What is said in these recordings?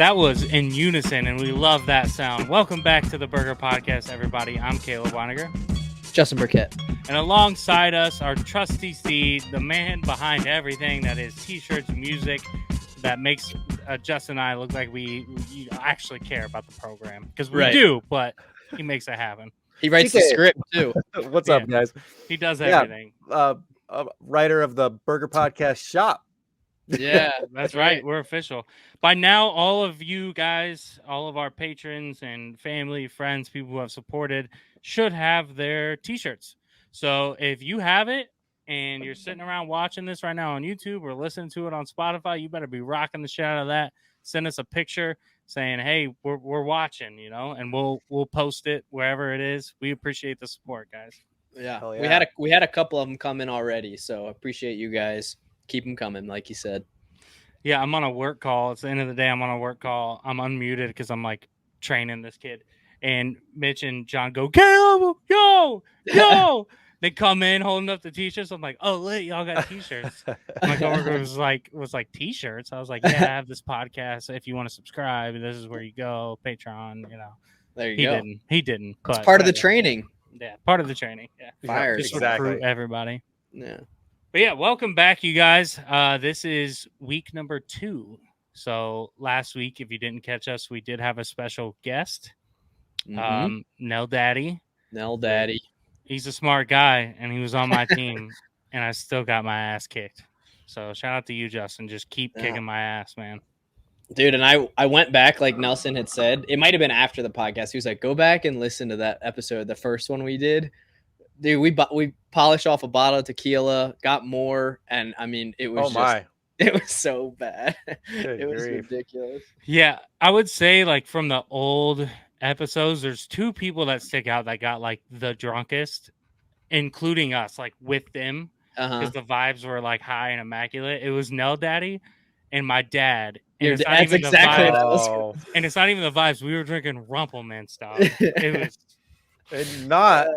That was in unison, and we love that sound. Welcome back to the Burger Podcast, everybody. I'm Caleb Weiniger. Justin Burkett. And alongside us, our trusty steed, the man behind everything that is t-shirts, music, that makes Justin and I look like we actually care about the program. Because we do, but he makes it happen. He writes the script, too. What's up, guys? He does everything. Writer of the Burger Podcast Shop. Yeah, that's right. We're official. By now, all of you guys, all of our patrons and family, friends, people who have supported should have their t-shirts. So if you have it and you're sitting around watching this right now on YouTube or listening to it on Spotify, you better be rocking the shit out of that. Send us a picture saying, hey, we're watching, and we'll post it wherever it is. We appreciate the support, guys. Yeah. We had a couple of them come in already, so appreciate you guys. Keep them coming, like you said. Yeah, I'm on a work call. It's the end of the day. I'm on a work call. I'm unmuted because I'm like training this kid. And Mitch and John go, Caleb, yo. They come in holding up the t-shirts. I'm like, oh, lit, y'all got t-shirts. My coworker was like t-shirts. I was like, yeah, I have this podcast. If you want to subscribe, this is where you go. Patreon, There you go. He didn't. It's part of the training. Yeah, part of the training. Yeah, fire. Just recruit everybody. Yeah. But yeah, welcome back, you guys. This is week number 2. So last week, if you didn't catch us, we did have a special guest, Nell Daddy. He's a smart guy, and he was on my team, and I still got my ass kicked. So shout out to you, Justin. Just keep kicking my ass, man. Dude, and I went back, like Nelson had said. It might have been after the podcast. He was like, go back and listen to that episode, the first one we did. Dude, we polished off a bottle of tequila, got more, and I mean, it was it was so bad. It was ridiculous. Yeah, I would say like from the old episodes, there's 2 people that stick out that got like the drunkest, including us, like with them, because the vibes were like high and immaculate. It was Nell Daddy and my dad. And That's exactly what I was. And it's not even the vibes. We were drinking Rumpelman stuff. It was. And not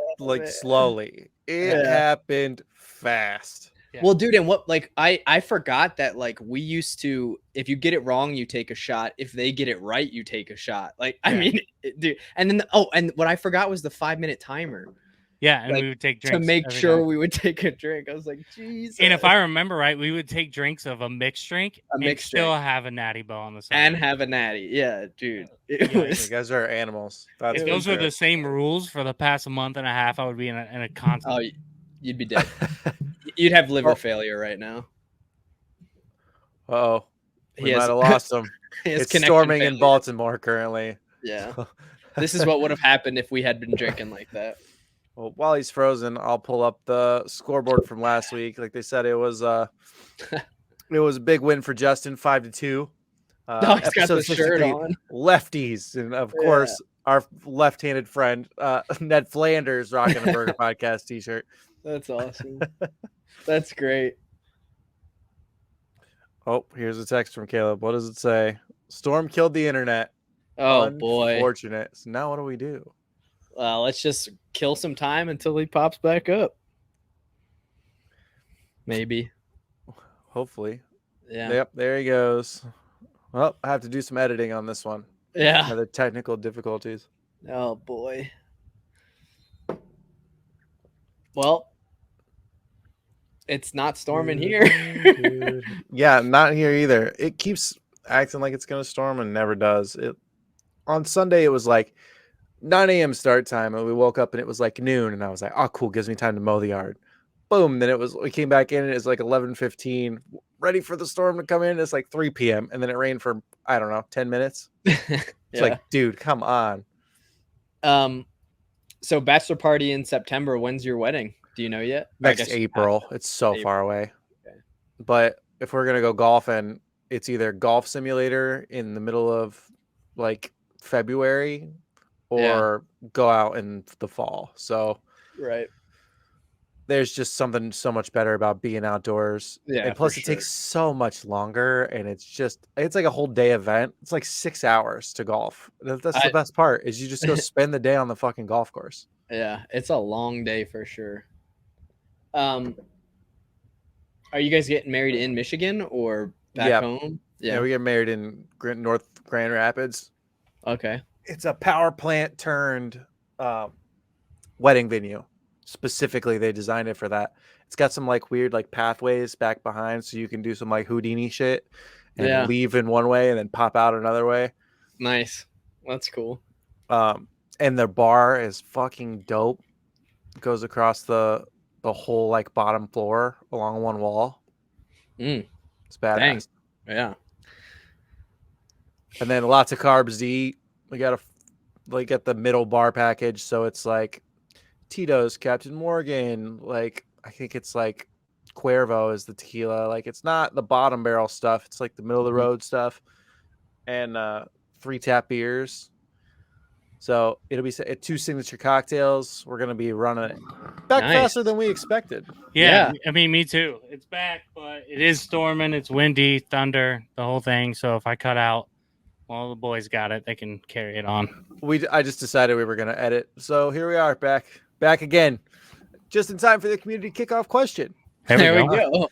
slowly. It happened fast. Yeah. Well, dude, and what I forgot that we used to, if you get it wrong, you take a shot. If they get it right, you take a shot. I mean, dude. And then and what I forgot was the 5-minute timer. Yeah, and we would take drinks to make sure we would take a drink. I was like, Jesus. And if I remember right, we would take drinks of a mixed drink still have a natty bow on the side. And have a natty. Yeah, dude. You guys are animals. If those were the same rules for the past month and a half, I would be in a constant. Oh, you'd be dead. You'd have liver failure right now. Uh-oh. We might have lost him. It's storming in Baltimore currently. Yeah. This is what would have happened if we had been drinking like that. Well, while he's frozen, I'll pull up the scoreboard from last week. Like they said, it was a big win for Justin, 5-2. He's got the shirt on. Lefties, and of course, our left-handed friend Ned Flanders rocking a Burger Podcast T-shirt. That's awesome. That's great. Oh, here's a text from Caleb. What does it say? Storm killed the internet. Oh boy, unfortunate. So now what do we do? Let's just kill some time until he pops back up. Maybe. Hopefully. Yeah. Yep, there he goes. Well, I have to do some editing on this one. Yeah. The technical difficulties. Oh, boy. Well, it's not storming here. Yeah, not here either. It keeps acting like it's going to storm and never does. On Sunday, it was like 9 a.m. start time, and we woke up and it was like noon, and I was like, oh, cool, gives me time to mow the yard. Boom. Then we came back in, and it's like 11:15, ready for the storm to come in. It's like 3 p.m., and then it rained for, I don't know, 10 minutes. It's like, dude, come on. So bachelor party in September. When's your wedding? Do you know yet? Next April. It's so far away. Okay. But if we're going to go golfing, it's either golf simulator in the middle of like February or go out in the fall. So there's just something so much better about being outdoors. Yeah. And plus it takes so much longer, and it's like a whole day event. It's like 6 hours to golf. That's the best part, is you just go spend the day on the fucking golf course. Yeah. It's a long day for sure. Are you guys getting married in Michigan or back home? Yeah, we get married in North Grand Rapids. Okay. It's a power plant turned wedding venue. Specifically, they designed it for that. It's got some like weird like pathways back behind, so you can do some like Houdini shit and leave in one way and then pop out another way. Nice. That's cool. And their bar is fucking dope. It goes across the whole like bottom floor along one wall. It's badass. Dang. Yeah. And then lots of carbs to eat. We got the middle bar package, so it's like Tito's, Captain Morgan, like I think it's like Cuervo is the tequila. Like it's not the bottom barrel stuff. It's like the middle of the road stuff. And 3 tap beers. So it'll be 2 signature cocktails. We're gonna be running it back faster than we expected. Yeah, I mean, me too. It's back, but it is storming. It's windy, thunder, the whole thing. So if I cut out, well, the boys got it. They can carry it on. I just decided we were gonna edit. So here we are, back again, just in time for the community kickoff question. There we go.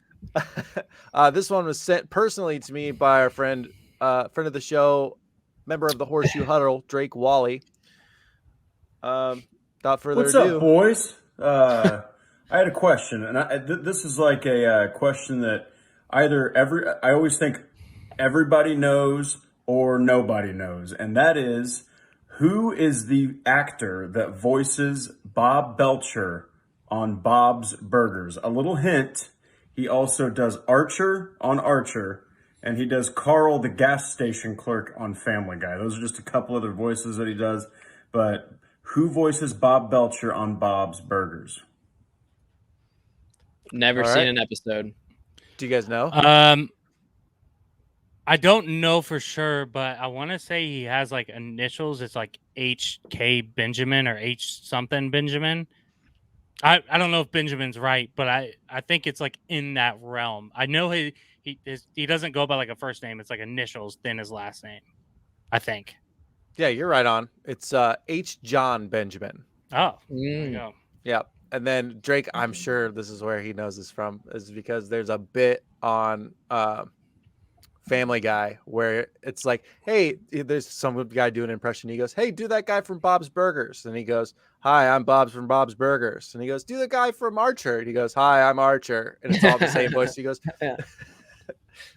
This one was sent personally to me by our friend of the show, member of the Horseshoe Huddle, Drake Wally. Without further What's ado, up, boys? I had a question, and this is like a question that I always think everybody knows or nobody knows, and that is, who is the actor that voices Bob Belcher on Bob's Burgers? A little hint: he also does Archer on Archer, and he does Carl, the gas station clerk, on Family Guy. Those are just a couple other voices that he does, but who voices Bob Belcher on Bob's Burgers? Never seen an episode. Do you guys know? I don't know for sure, but I want to say he has like initials. It's like H.K. Benjamin or H something Benjamin. I don't know if Benjamin's right, but I think it's like in that realm. I know he doesn't go by like a first name. It's like initials, then his last name, I think. Yeah, you're right on. It's H. John Benjamin. Oh, there you go. Yeah. And then Drake, I'm sure this is where he knows this from, is because there's a bit on Family Guy where it's like, hey, there's some guy doing an impression. He goes, hey, do that guy from Bob's Burgers. And he goes, hi, I'm Bob's from Bob's Burgers. And he goes, do the guy from Archer. And he goes, hi, I'm Archer. And it's all the same voice. He goes,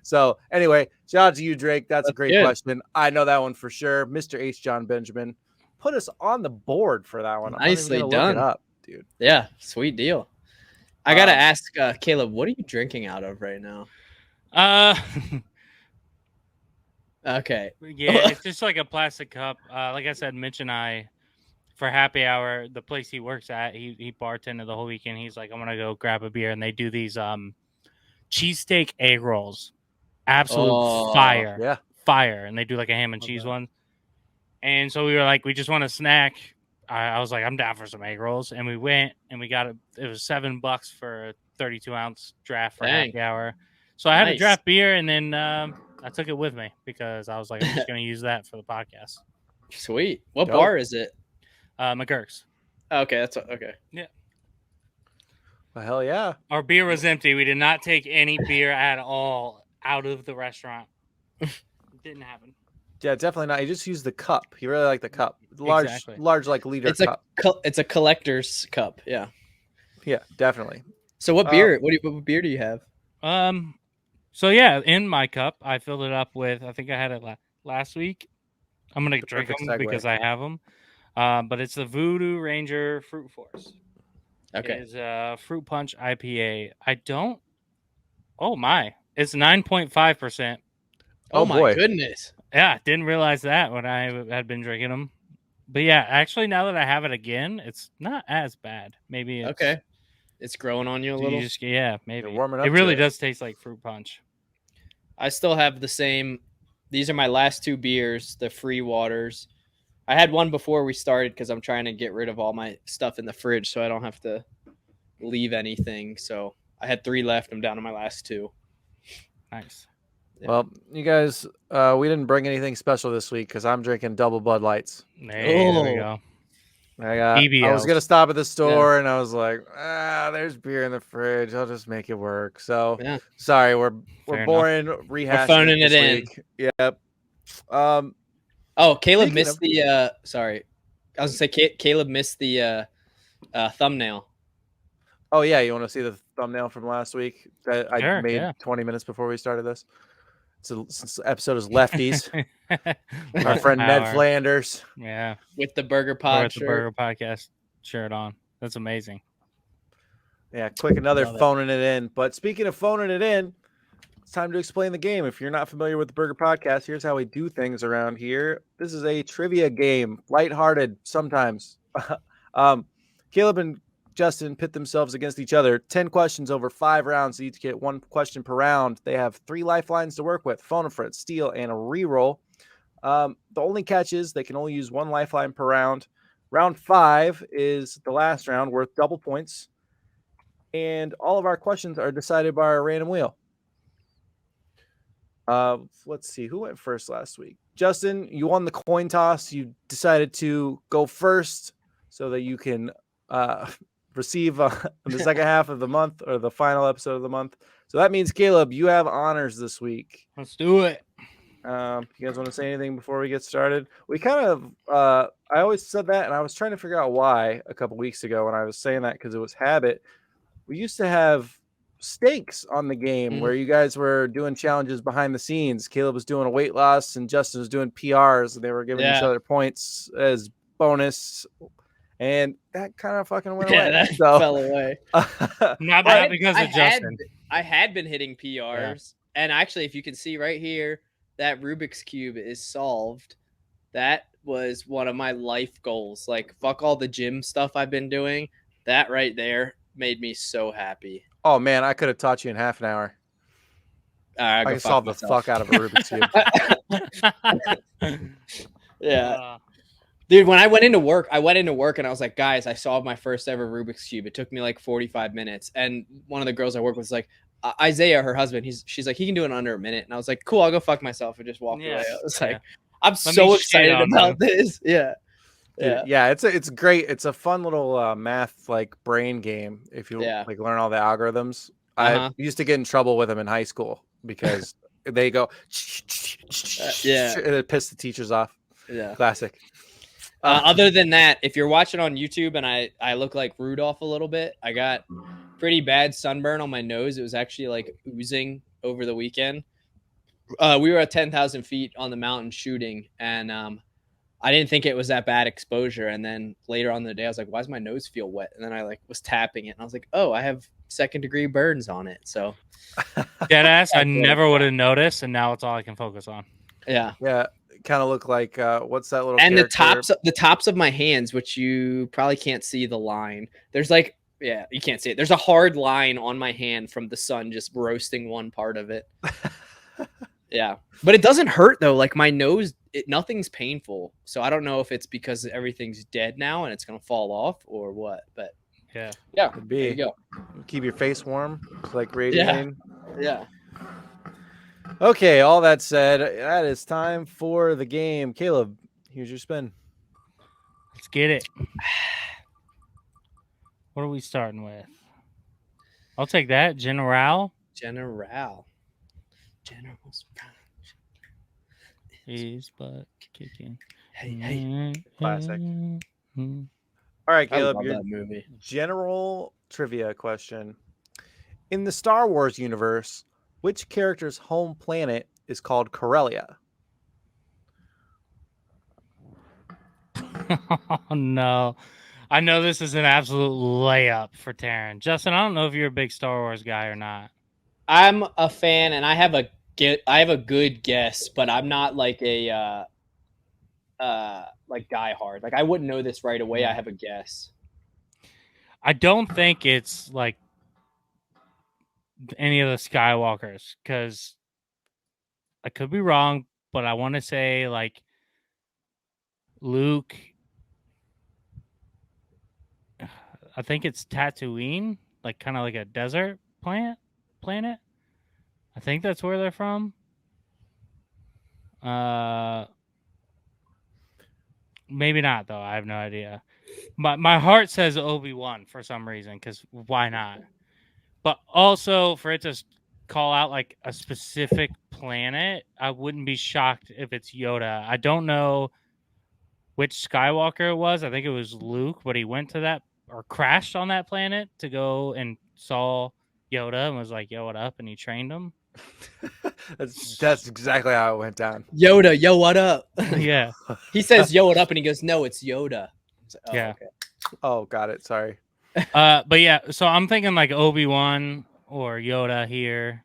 So anyway, shout out to you, Drake. That's a great question. I know that one for sure. Mr. H. John Benjamin put us on the board for that one. Nicely done. Look it up, dude. Yeah, sweet deal. I gotta ask Caleb, what are you drinking out of right now? Okay. Yeah, it's just like a plastic cup. Like I said, Mitch and I, for happy hour, the place he works at, he bartended the whole weekend. He's like, I'm gonna go grab a beer, and they do these cheesesteak egg rolls. Absolute fire. Yeah. Fire. And they do like a ham and cheese one. And so we were like, we just want a snack. I was like, I'm down for some egg rolls. And we went and we got it was $7 for a 32-ounce draft for happy hour. So I had a draft beer, and then I took it with me because I was like, I'm just going to use that for the podcast. Sweet. What bar is it? McGurk's. Okay, that's okay. Yeah. Well, hell yeah. Our beer was empty. We did not take any beer at all out of the restaurant. It didn't happen. Yeah, definitely not. He just used the cup. He really liked the cup. Large like liter cup. It's a collector's cup. Yeah. Yeah, definitely. So what beer? What beer do you have? So yeah, in my cup, I filled it up with. I think I had it last week. I'm gonna drink them because I have them. But it's the Voodoo Ranger Fruit Force. Okay. It is a fruit punch IPA. Oh my! It's 9.5%. Oh my boy. Goodness! Yeah, didn't realize that when I had been drinking them. But yeah, actually, now that I have it again, it's not as bad. Maybe it's, okay. It's growing on you a little. Maybe. You're warming up. It really does taste like fruit punch. I still have the same. These are my last 2 beers, the free waters. I had one before we started because I'm trying to get rid of all my stuff in the fridge so I don't have to leave anything. So I had 3 left. I'm down to my last 2. Nice. Yeah. Well, you guys, we didn't bring anything special this week because I'm drinking double Bud Lights. There we go. I was BBLs. gonna stop at the store and I was like, there's beer in the fridge. I'll just make it work. So sorry, we're Fair boring rehashing phoning this it in. week. Yep. Caleb Speaking missed of- the. Sorry, I was gonna say Caleb missed the thumbnail. Oh yeah, you want to see the thumbnail from last week that I Sure, made yeah. 20 minutes before we started this? So since the episode is Lefties, our Left friend Ned power. Flanders. Yeah. With the Burger Or Pod with the shirt. Burger Podcast shirt on. That's amazing. Yeah, quick, another Love it. phoning it in. But speaking of phoning it in, it's time to explain the game. If you're not familiar with the Burger Podcast, here's how we do things around here. This is a trivia game, lighthearted sometimes. Caleb and Justin pit themselves against each other. 10 questions over 5 rounds. They each get 1 question per round. They have 3 lifelines to work with: phone a friend, steal, and a reroll. The only catch is they can only use 1 lifeline per round. Round 5 is the last round, worth double points. And all of our questions are decided by our random wheel. Let's see, who went first last week? Justin, you won the coin toss. You decided to go first so that you can receive the second half of the month, or the final episode of the month. So that means, Caleb, you have honors this week. Let's do it. You guys want to say anything before we get started? We kind of, I always said that, and I was trying to figure out why a couple weeks ago when I was saying that, because it was habit. We used to have stakes on the game where you guys were doing challenges behind the scenes. Caleb was doing a weight loss and Justin was doing PRs, and they were giving each other points as bonus. And that kind of fucking went away. That So fell away. Not because of Justin. I had been hitting PRs, and actually, if you can see right here, that Rubik's Cube is solved. That was one of my life goals. Like, fuck all the gym stuff I've been doing. That right there made me so happy. Oh man, I could have taught you in half an hour. I can solve the fuck out of a Rubik's Cube. Yeah. Dude, when I went into work and I was like, guys, I solved my first ever Rubik's Cube. It took me like 45 minutes. And one of the girls I work with was like, Isaiah, her husband, she's like, he can do it in under a minute. And I was like, cool, I'll go fuck myself and just walk away. I was like, I'm so excited about this. Yeah. Yeah, it's great. It's a fun little math like brain game if you like learn all the algorithms. I used to get in trouble with them in high school because they go and it pissed the teachers off. Yeah, classic. Other than that, if you're watching on YouTube and I look like Rudolph a little bit, I got pretty bad sunburn on my nose. It was actually like oozing over the weekend. We were at 10,000 feet on the mountain shooting, and I didn't think it was that bad exposure. And then later on in the day, I was like, why does my nose feel wet? And then I like was tapping it, and I was like, oh, I have 2nd-degree burns on it. So deadass, I never would have noticed, and now it's all I can focus on. Yeah. Kind of look like what's that little? And character? the tops of my hands, which you probably can't see the line. There's like, you can't see it. There's a hard line on my hand from the sun just roasting one part of it. Yeah, but it doesn't hurt though. Like my nose, nothing's painful. So I don't know if it's because everything's dead now and it's gonna fall off or what. But yeah, could be. There you go. Keep your face warm, like radiating. Yeah. Okay, all that said, that is time for the game. Caleb, here's your spin. Let's get it. What are we starting with? I'll take that. General. He's butt kicking. Hey. Classic. All right, Caleb, your that movie. General trivia question. In the Star Wars universe, which character's home planet is called Corellia? Oh, no. I know this is an absolute layup for Taryn. Justin, I don't know if you're a big Star Wars guy or not. I'm a fan, and I have a good guess, but I'm not like a like diehard. Like I wouldn't know this right away. I have a guess. I don't think it's like any of the Skywalkers, because I could be wrong, but I want to say like Luke. I think it's Tatooine, like kind of like a desert planet. I think that's where they're from. Maybe not though. I have no idea. My heart says Obi-Wan for some reason, because why not? But also for it to call out like a specific planet, I wouldn't be shocked if it's Yoda. I don't know which Skywalker it was. I think it was Luke, but he went to that or crashed on that planet to go and saw Yoda and was like, "Yo, what up?" And he trained him. That's exactly how it went down. Yoda, yo, what up? Yeah, He says, yo, what up? And he goes, no, it's Yoda. Like, oh, yeah. okay. Oh, got it. Sorry. But yeah, so I'm thinking like Obi-Wan or Yoda here.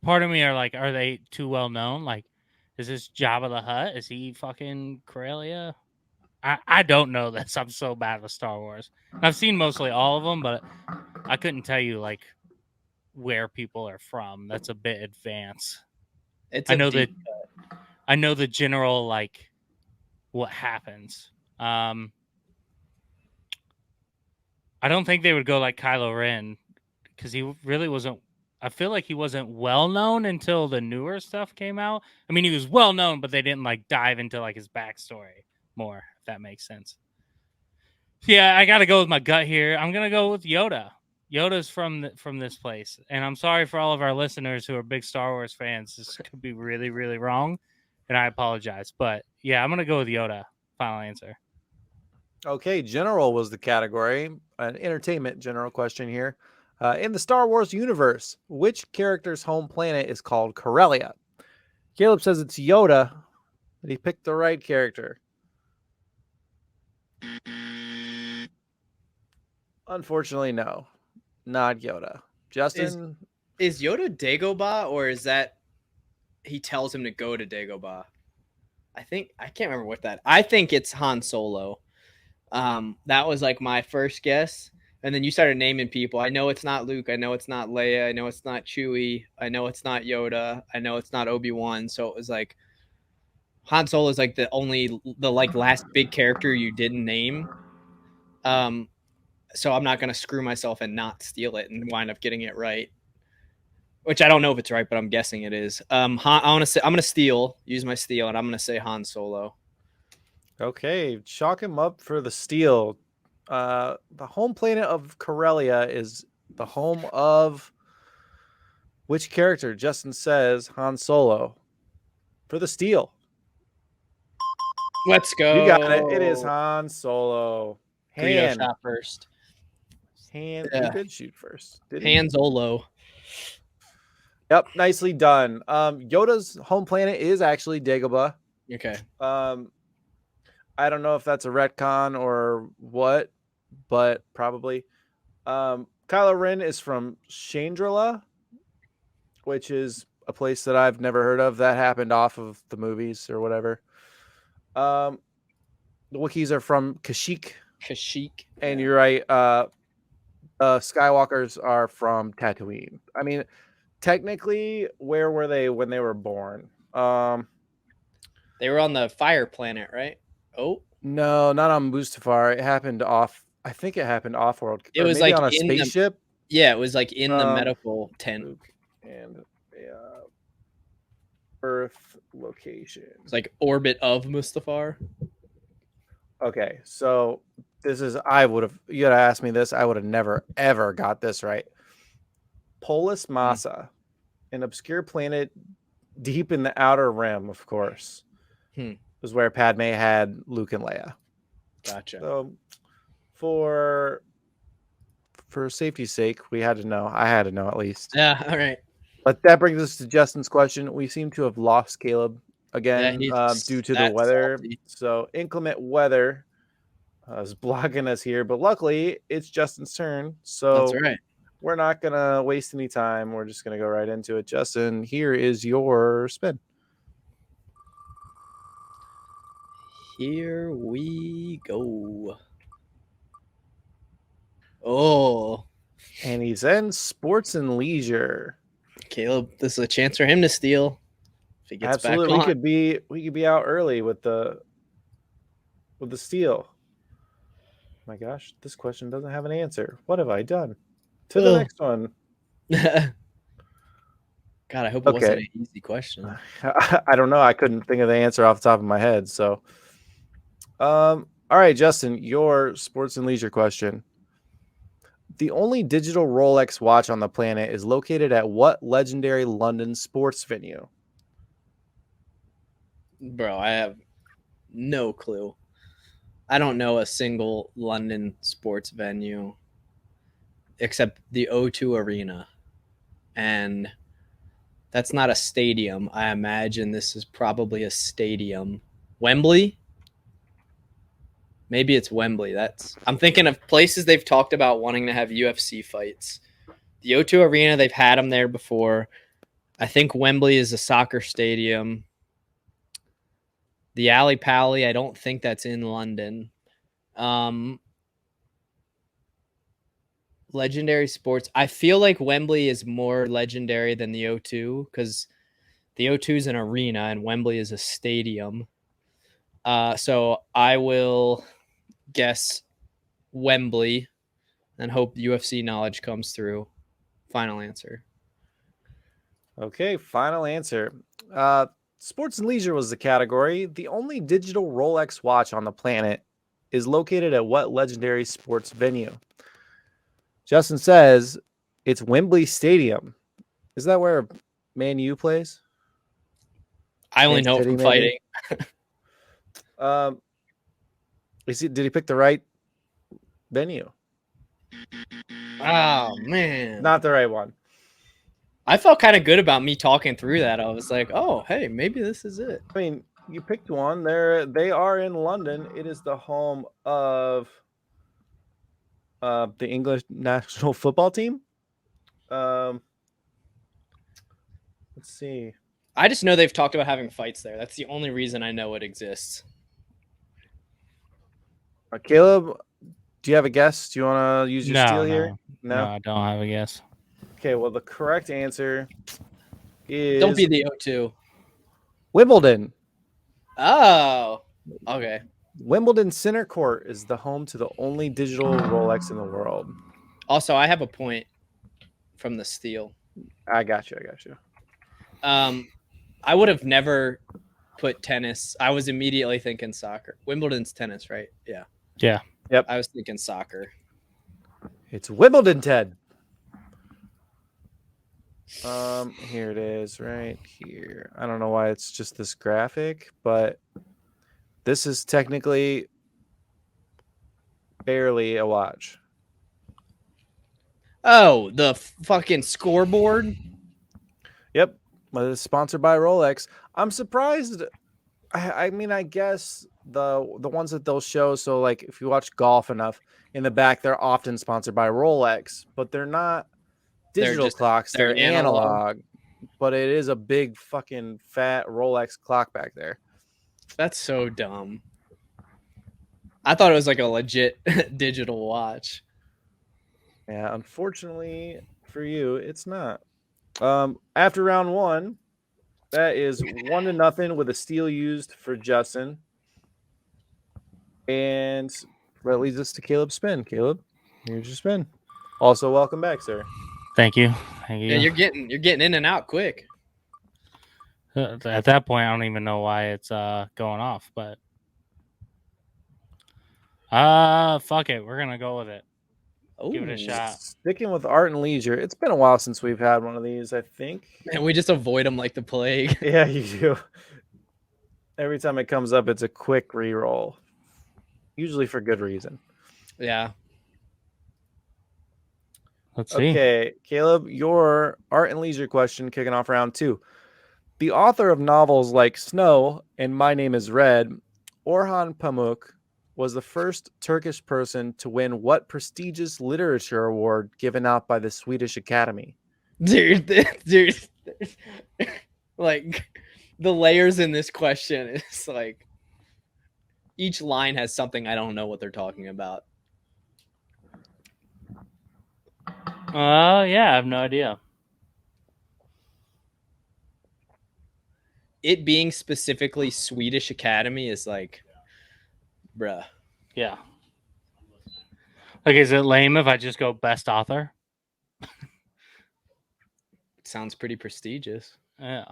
Part of me are like, are they too well known? Like, is this Jabba the Hutt? Is he fucking Corellia? I don't know this. I'm so bad with Star Wars. I've seen mostly all of them, but I couldn't tell you like where people are from. That's a bit advanced. It's I a know deep that I know the general like what happens. I don't think they would go like Kylo Ren because he really wasn't. I feel like he wasn't well known until the newer stuff came out. I mean, he was well known, but they didn't like dive into like his backstory more. If that makes sense. Yeah, I got to go with my gut here. I'm gonna go with Yoda. Yoda's from this place, and I'm sorry for all of our listeners who are big Star Wars fans. This could be really, really wrong, and I apologize. But yeah, I'm gonna go with Yoda. Final answer. Okay, general was the category. An entertainment general question here. In the Star Wars universe, which character's home planet is called Corellia? Caleb says it's Yoda, but he picked the right character. Unfortunately, no, not Yoda. Justin, Is Yoda Dagobah, or is that he tells him to go to Dagobah? I can't remember what that. I think it's Han Solo. That was like my first guess, and then you started naming people. I know it's not Luke. I know it's not Leia. I know it's not Chewie. I know it's not Yoda. I know it's not Obi-Wan. So it was like Han Solo is like the like last big character you didn't name. So I'm not gonna screw myself and not steal it and wind up getting it right. Which I don't know if it's right, but I'm guessing it is. I'm gonna steal, use my steal, and I'm gonna say Han Solo. okay, chalk him up for the steal. The home planet of Corellia is the home of which character? Justin says Han Solo for the steal. Let's go. You got it. It is Han Solo. Greedo shot first. He did shoot first. Han Solo. Yep, nicely done. Yoda's home planet is actually Dagobah. Okay. I don't know if that's a retcon or what, but probably. Kylo Ren is from Chandrila, which is a place that I've never heard of. That happened off of the movies or whatever. The Wookiees are from Kashyyyk. And you're right. Skywalkers are from Tatooine. I mean, technically, where were they when they were born? They were on the fire planet, right? Oh no, not on Mustafar. It happened off. I think it happened off world. It was maybe like on a spaceship. It was like in the medical tent. Luke and Earth location. It's like orbit of Mustafar. Okay, so this is you gotta ask me this. I would have never ever got this right. Polis Massa, an obscure planet deep in the outer rim, of course, was where Padme had Luke and Leia. Gotcha. So for safety's sake, we had to know. I had to know at least. Yeah, all right. But that brings us to Justin's question. We seem to have lost Caleb again due to the weather. Salty. So inclement weather is blocking us here. But luckily, it's Justin's turn. So that's right. We're not going to waste any time. We're just going to go right into it. Justin, here is your spin. Here we go. Oh. And he's in sports and leisure. Caleb, this is a chance for him to steal. If he gets Absolutely. back on. We could be out early with the steal. My gosh, this question doesn't have an answer. What have I done? To the next one. God, I hope it wasn't Okay. an easy question. I don't know. I couldn't think of the answer off the top of my head. So, all right, Justin, your sports and leisure question. The only digital Rolex watch on the planet is located at what legendary London sports venue? Bro, I have no clue. I don't know a single London sports venue except the O2 Arena. And that's not a stadium. I imagine this is probably a stadium. Wembley? Maybe it's Wembley. I'm thinking of places they've talked about wanting to have UFC fights. The O2 Arena, they've had them there before. I think Wembley is a soccer stadium. The Ali Pally, I don't think that's in London. Legendary sports. I feel like Wembley is more legendary than the O2 because the O2 is an arena and Wembley is a stadium. So I will guess Wembley and hope UFC knowledge comes through. Final answer. Okay, final answer. Sports and leisure was the category. The only digital Rolex watch on the planet is located at what legendary sports venue? Justin says it's Wembley Stadium. Is that where Man U plays? I only Man know City, from maybe? fighting. Did he pick the right venue? Oh, man. Not the right one. I felt kind of good about me talking through that. I was like, oh, hey, maybe this is it. I mean, you picked one. They are in London. It is the home of the English national football team. Let's see. I just know they've talked about having fights there. That's the only reason I know it exists. Caleb, do you have a guess? Do you want to use your steal here? No, I don't have a guess. Okay, well, the correct answer is Don't be the O2. Wimbledon. Oh, okay. Wimbledon Center Court is the home to the only digital Rolex in the world. Also, I have a point from the steal. I got you. I would have never put tennis. I was immediately thinking soccer. Wimbledon's tennis, right? Yeah. Yeah. Yep. I was thinking soccer. It's Wimbledon, Ted. Here it is, right here. I don't know why it's just this graphic, but this is technically barely a watch. Oh, the fucking scoreboard. Yep, but it's sponsored by Rolex. I'm surprised. I mean, I guess the ones that they'll show. So, like, if you watch golf enough, in the back, they're often sponsored by Rolex, but they're not digital clocks. They're analog. But it is a big fucking fat Rolex clock back there. That's so dumb. I thought it was like a legit digital watch. Yeah, unfortunately for you, it's not. After round one, that is 1-0 with a steal used for Justin. And that leads us to Caleb's spin. Caleb, here's your spin. Also, welcome back, sir. Thank you. Yeah, you're getting in and out quick. At that point, I don't even know why it's going off, but fuck it, we're gonna go with it. Ooh. Give it a shot. Sticking with art and leisure, it's been a while since we've had one of these, I think. And we just avoid them like the plague. Yeah, you do. Every time it comes up, it's a quick re-roll, usually for good reason. Yeah. Let's see. Okay, Caleb, your art and leisure question kicking off round two. The author of novels like Snow and My Name is Red, Orhan Pamuk, was the first Turkish person to win what prestigious literature award given out by the Swedish Academy? Dude, like the layers in this question is like each line has something I don't know what they're talking about. Yeah, I have no idea. It being specifically Swedish Academy is like, bruh. Yeah. Like, is it lame if I just go best author? sounds pretty prestigious. Yeah.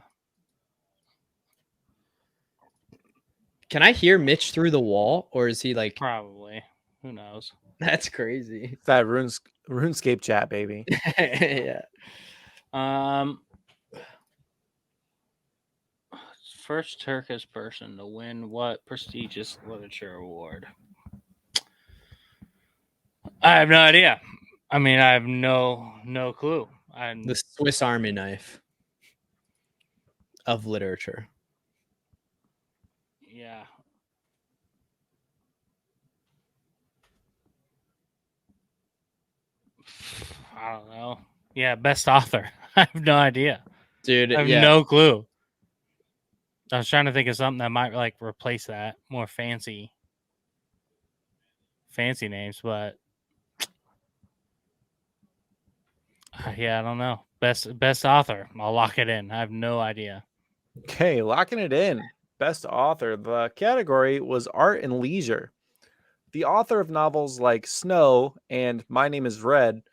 Can I hear Mitch through the wall, or is he like? Probably. Who knows? That's crazy. It's that RuneScape chat, baby. Yeah. First Turkish person to win what prestigious literature award? I have no idea. I mean, I have no clue. The Swiss Army knife of literature. Yeah. I don't know. Yeah, best author. I have no idea. Dude, I have yeah. no clue. I was trying to think of something that might like replace that, more fancy names, but yeah, I don't know. Best author. I'll lock it in. I have no idea. Okay, locking it in. Best author. The category was art and leisure. The author of novels like Snow and My Name is Red,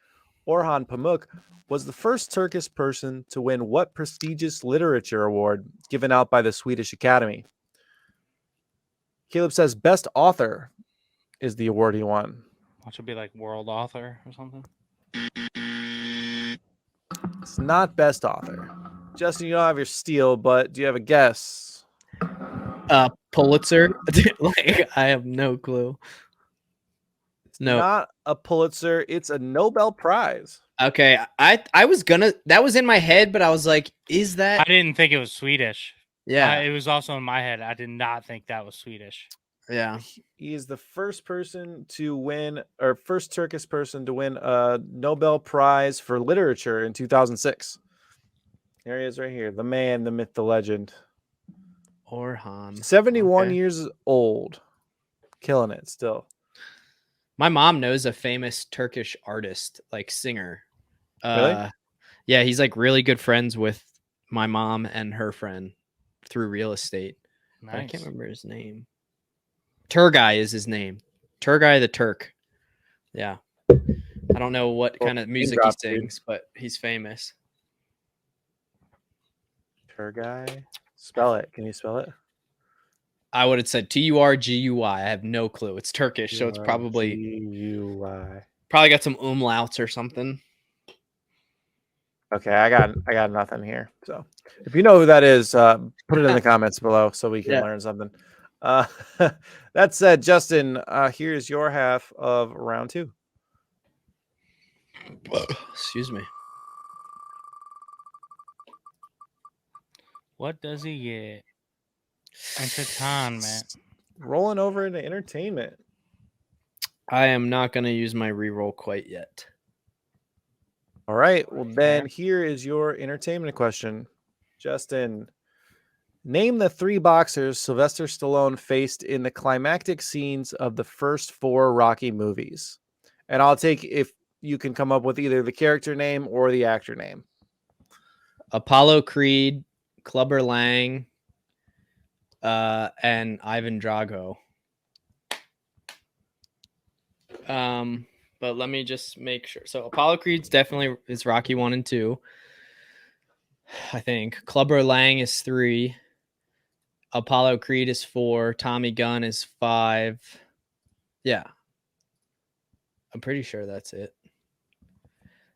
Orhan Pamuk, was the first Turkish person to win what prestigious literature award given out by the Swedish Academy? Caleb says best author is the award he won. What should be like world author or something? It's not best author. Justin, you don't have your steal, but do you have a guess? Pulitzer. Like, I have no clue. No. Not a Pulitzer. It's a Nobel Prize. Okay, I was gonna. That was in my head, but I was like, "Is I that?" didn't think it was Swedish. Yeah, It was also in my head. I did not think that was Swedish. yeah. He is the first person to win, or first Turkish person to win a Nobel Prize for literature in 2006. There he is, right here. The man, the myth, the legend. Orhan. 71 Okay. years old, killing it still. My mom knows a famous Turkish artist, like singer. Really? Yeah, he's like really good friends with my mom and her friend through real estate. But I Nice. can't remember his name. Turgay is his name. Turgay the Turk. Yeah. I don't know what Well, kind of name music drop, he dude. sings, but he's famous. Turgay. Spell it. Can you spell it? I would have said Turguy. I have no clue. It's Turkish, so it's probably G-U-Y. got some umlauts or something. Okay, I got nothing here. So if you know who that is, put it in the comments below so we can Yeah. learn something. That said, Justin, here's your half of round 2. Excuse me. What does he get? Entertainment. Rolling over into entertainment. I am not going to use my reroll quite yet. All right. Well, then here is your entertainment question. Justin, name the 3 boxers Sylvester Stallone faced in the climactic scenes of the first 4 Rocky movies. And I'll take if you can come up with either the character name or the actor name. Apollo Creed, Clubber Lang, and Ivan Drago. But let me just make sure. So Apollo Creed's definitely is Rocky 1 and 2. I think Clubber Lang is 3. Apollo Creed is 4. Tommy Gunn is 5. Yeah. I'm pretty sure that's it.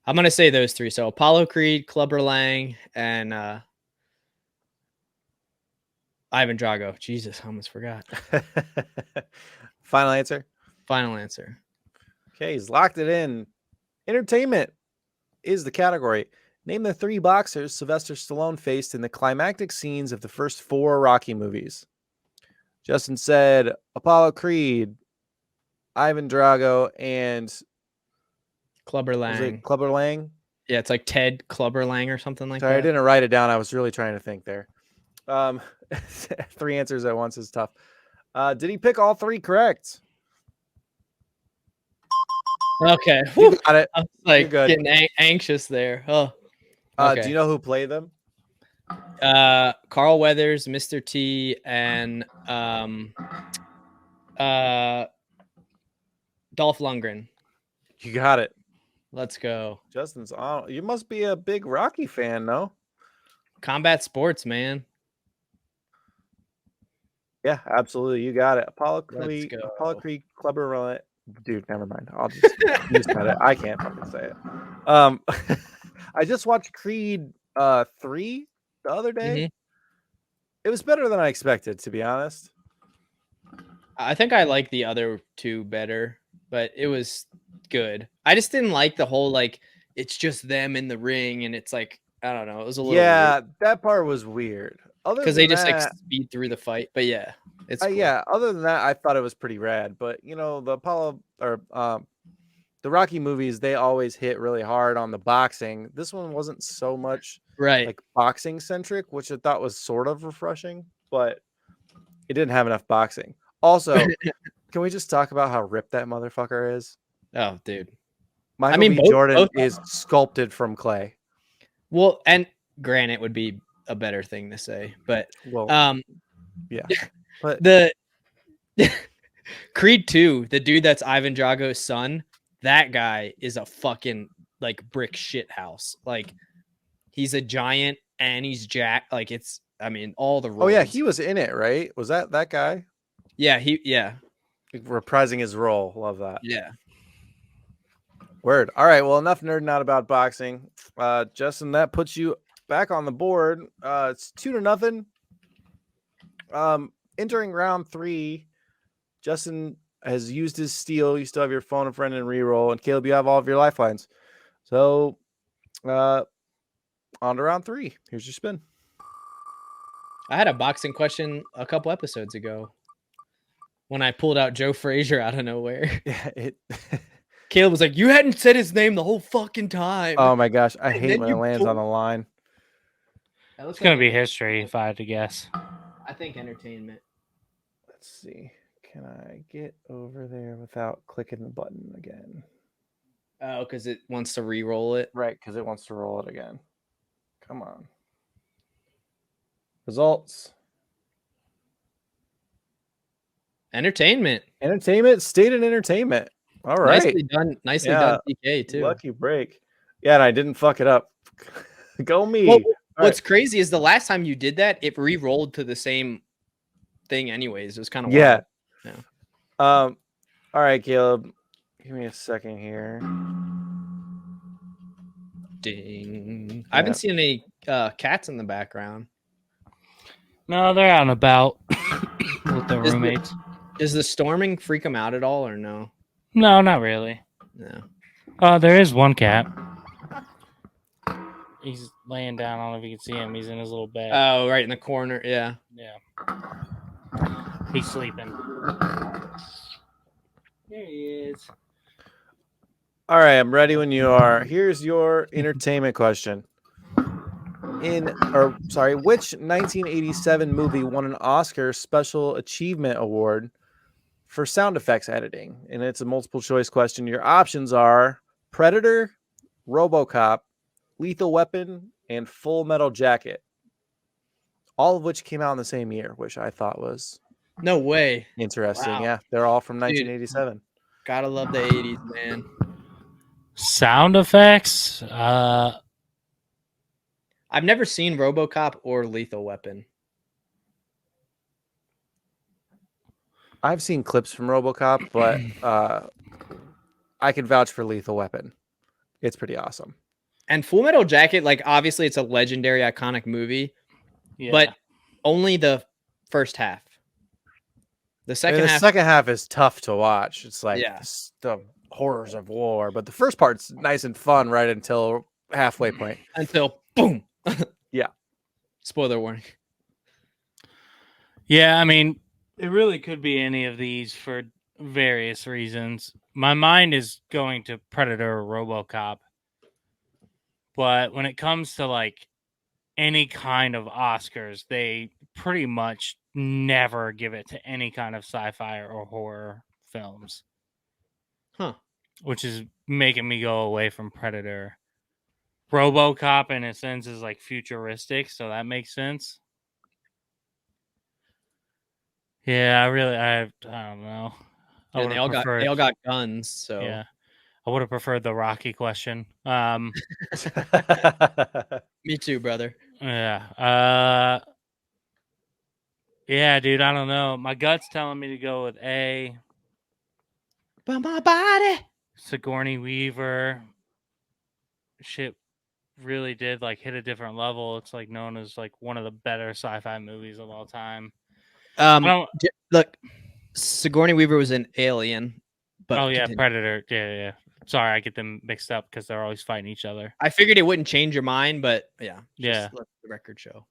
I'm going to say those 3. So Apollo Creed, Clubber Lang, and Ivan Drago. Jesus, I almost forgot. Final answer. Final answer. Okay, he's locked it in. Entertainment is the category. Name the 3 boxers Sylvester Stallone faced in the climactic scenes of the first 4 Rocky movies. Justin said Apollo Creed, Ivan Drago, and Clubber was Lang. it Clubber Lang? Yeah, it's like Ted Clubber Lang or something like Sorry, I that. didn't write it down. I was really trying to think there. 3 answers at once is tough. Did he pick all 3 correct? Okay. You got it. I was like good. getting anxious there. Oh. Okay. Do you know who played them? Carl Weathers, Mr. T, and Dolph Lundgren. You got it. Let's go. Justin's on. You must be a big Rocky fan, no? Combat sports, man. Yeah, absolutely. You got it. Apollo Let's Creek, go. Apollo Creek Clubber Run. Dude, never mind. I'll just you said it. I can't fucking say it. I just watched Creed 3 the other day. Mhm. It was better than I expected, to be honest. I think I like the other two better, but it was good. I just didn't like the whole like it's just them in the ring and it's like I don't know. It was a little Yeah, that part was weird. Other because than they just like that, speed through the fight. But yeah, it's cool. yeah. Other than that, I thought it was pretty rad. But the Apollo or the Rocky movies, they always hit really hard on the boxing. This one wasn't so much Right. like boxing centric, which I thought was sort of refreshing, but it didn't have enough boxing. Also, can we just talk about how ripped that motherfucker is? Oh, dude. Michael mean, B. both- Jordan both- is sculpted from clay. Well, and granite would be a better thing to say, but Well, yeah, but the Creed 2, the dude that's Ivan Drago's son, that guy is a fucking like brick shit house. Like he's a giant and he's jacked. Like it's, I mean, all the roles. oh yeah, he was in it, right? Was that guy? yeah, Reprising his role. Love that. yeah. Word. All right. Well, enough nerding out about boxing. Justin, that puts you back on the board. It's 2-0. Entering round 3, Justin has used his steal. You still have your phone a friend and reroll, and Caleb, you have all of your lifelines. So, on to round 3. Here's your spin. I had a boxing question a couple episodes ago when I pulled out Joe Frazier out of nowhere. Yeah. Caleb was like, "You hadn't said his name the whole fucking time." Oh my gosh, I And hate then when it you lands on the line. It's gonna be history if I had to guess. I think entertainment. Let's see. Can I get over there without clicking the button again? Oh, because it wants to re-roll it. Right, because it wants to roll it again. Come on. Results. Entertainment. Entertainment, state and entertainment. All right. Nicely done. Nicely done, PK too. Lucky break. Yeah, and I didn't fuck it up. Go me. Well, All what's crazy is the last time you did that, it re-rolled to the same thing anyways. It was kind of yeah. wild. All right, Caleb. Give me a second here. Ding. I haven't seen any cats in the background. No, they're out and about with their Is the- roommates. Does the storming freak them out at all or no? No, not really. No. There is one cat. He's laying down. I don't know if you can see him. He's in his little bed. Oh, right in the corner. Yeah. Yeah. He's sleeping. There he is. All right, I'm ready when you are. Here's your entertainment question. Which 1987 movie won an Oscar Special Achievement Award for sound effects editing? And it's a multiple choice question. Your options are Predator, RoboCop, Lethal Weapon, and Full Metal Jacket. All of which came out in the same year, which I thought was No way. interesting. Wow. Yeah, they're all from 1987. Gotta love the 80s, man. Sound effects. I've never seen RoboCop or Lethal Weapon. I've seen clips from RoboCop, but I can vouch for Lethal Weapon. It's pretty awesome. And Full Metal Jacket, like obviously it's a legendary, iconic movie, Yeah. but only the first half. The second the half, second half is tough to watch. It's like Yeah. the horrors of war, but the first part's nice and fun right until halfway point. until boom. Yeah. Spoiler warning. Yeah, I mean, it really could be any of these for various reasons. My mind is going to Predator or RoboCop. But when it comes to like any kind of Oscars, they pretty much never give it to any kind of sci-fi or horror films. Huh. Which is making me go away from Predator. RoboCop, in a sense, is like futuristic, so that makes sense. Yeah, I don't know. And they all got guns, so yeah, I would have preferred the Rocky question. Me too, brother. Yeah. Yeah, dude, I don't know. My gut's telling me to go with A. But my body. Sigourney Weaver. Shit really did like hit a different level. It's like known as like one of the better sci-fi movies of all time. Look, Sigourney Weaver was an alien. But oh yeah, continue. Predator. Yeah. Sorry, I get them mixed up because they're always fighting each other. I figured it wouldn't change your mind, but yeah. Yeah. Let the record show.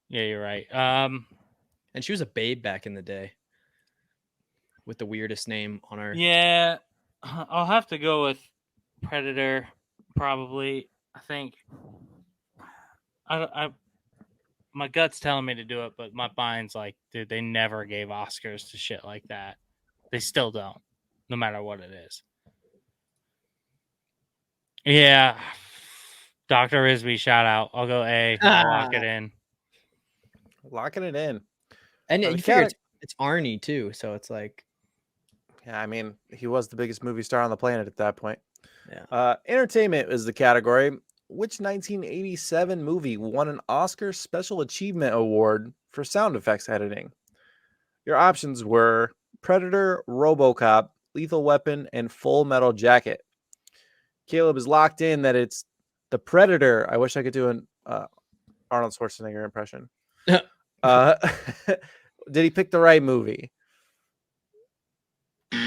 Yeah, you're right. And she was a babe back in the day with the weirdest name on earth. Yeah, I'll have to go with Predator. Probably. I think. My gut's telling me to do it, but my mind's like, dude, they never gave Oscars to shit like that. They still don't, no matter what it is. Yeah. Dr. Risby, shout out. I'll go A. I'll lock it in. Locking it in. And you figure it's Arnie too, so it's like, yeah, I mean, he was the biggest movie star on the planet at that point. Yeah. Entertainment is the category. Which 1987 movie won an Oscar Special Achievement Award for sound effects editing? Your options were Predator, RoboCop, Lethal Weapon, and Full Metal Jacket. Caleb is locked in that it's the Predator. I wish I could do an Arnold Schwarzenegger impression. Did he pick the right movie?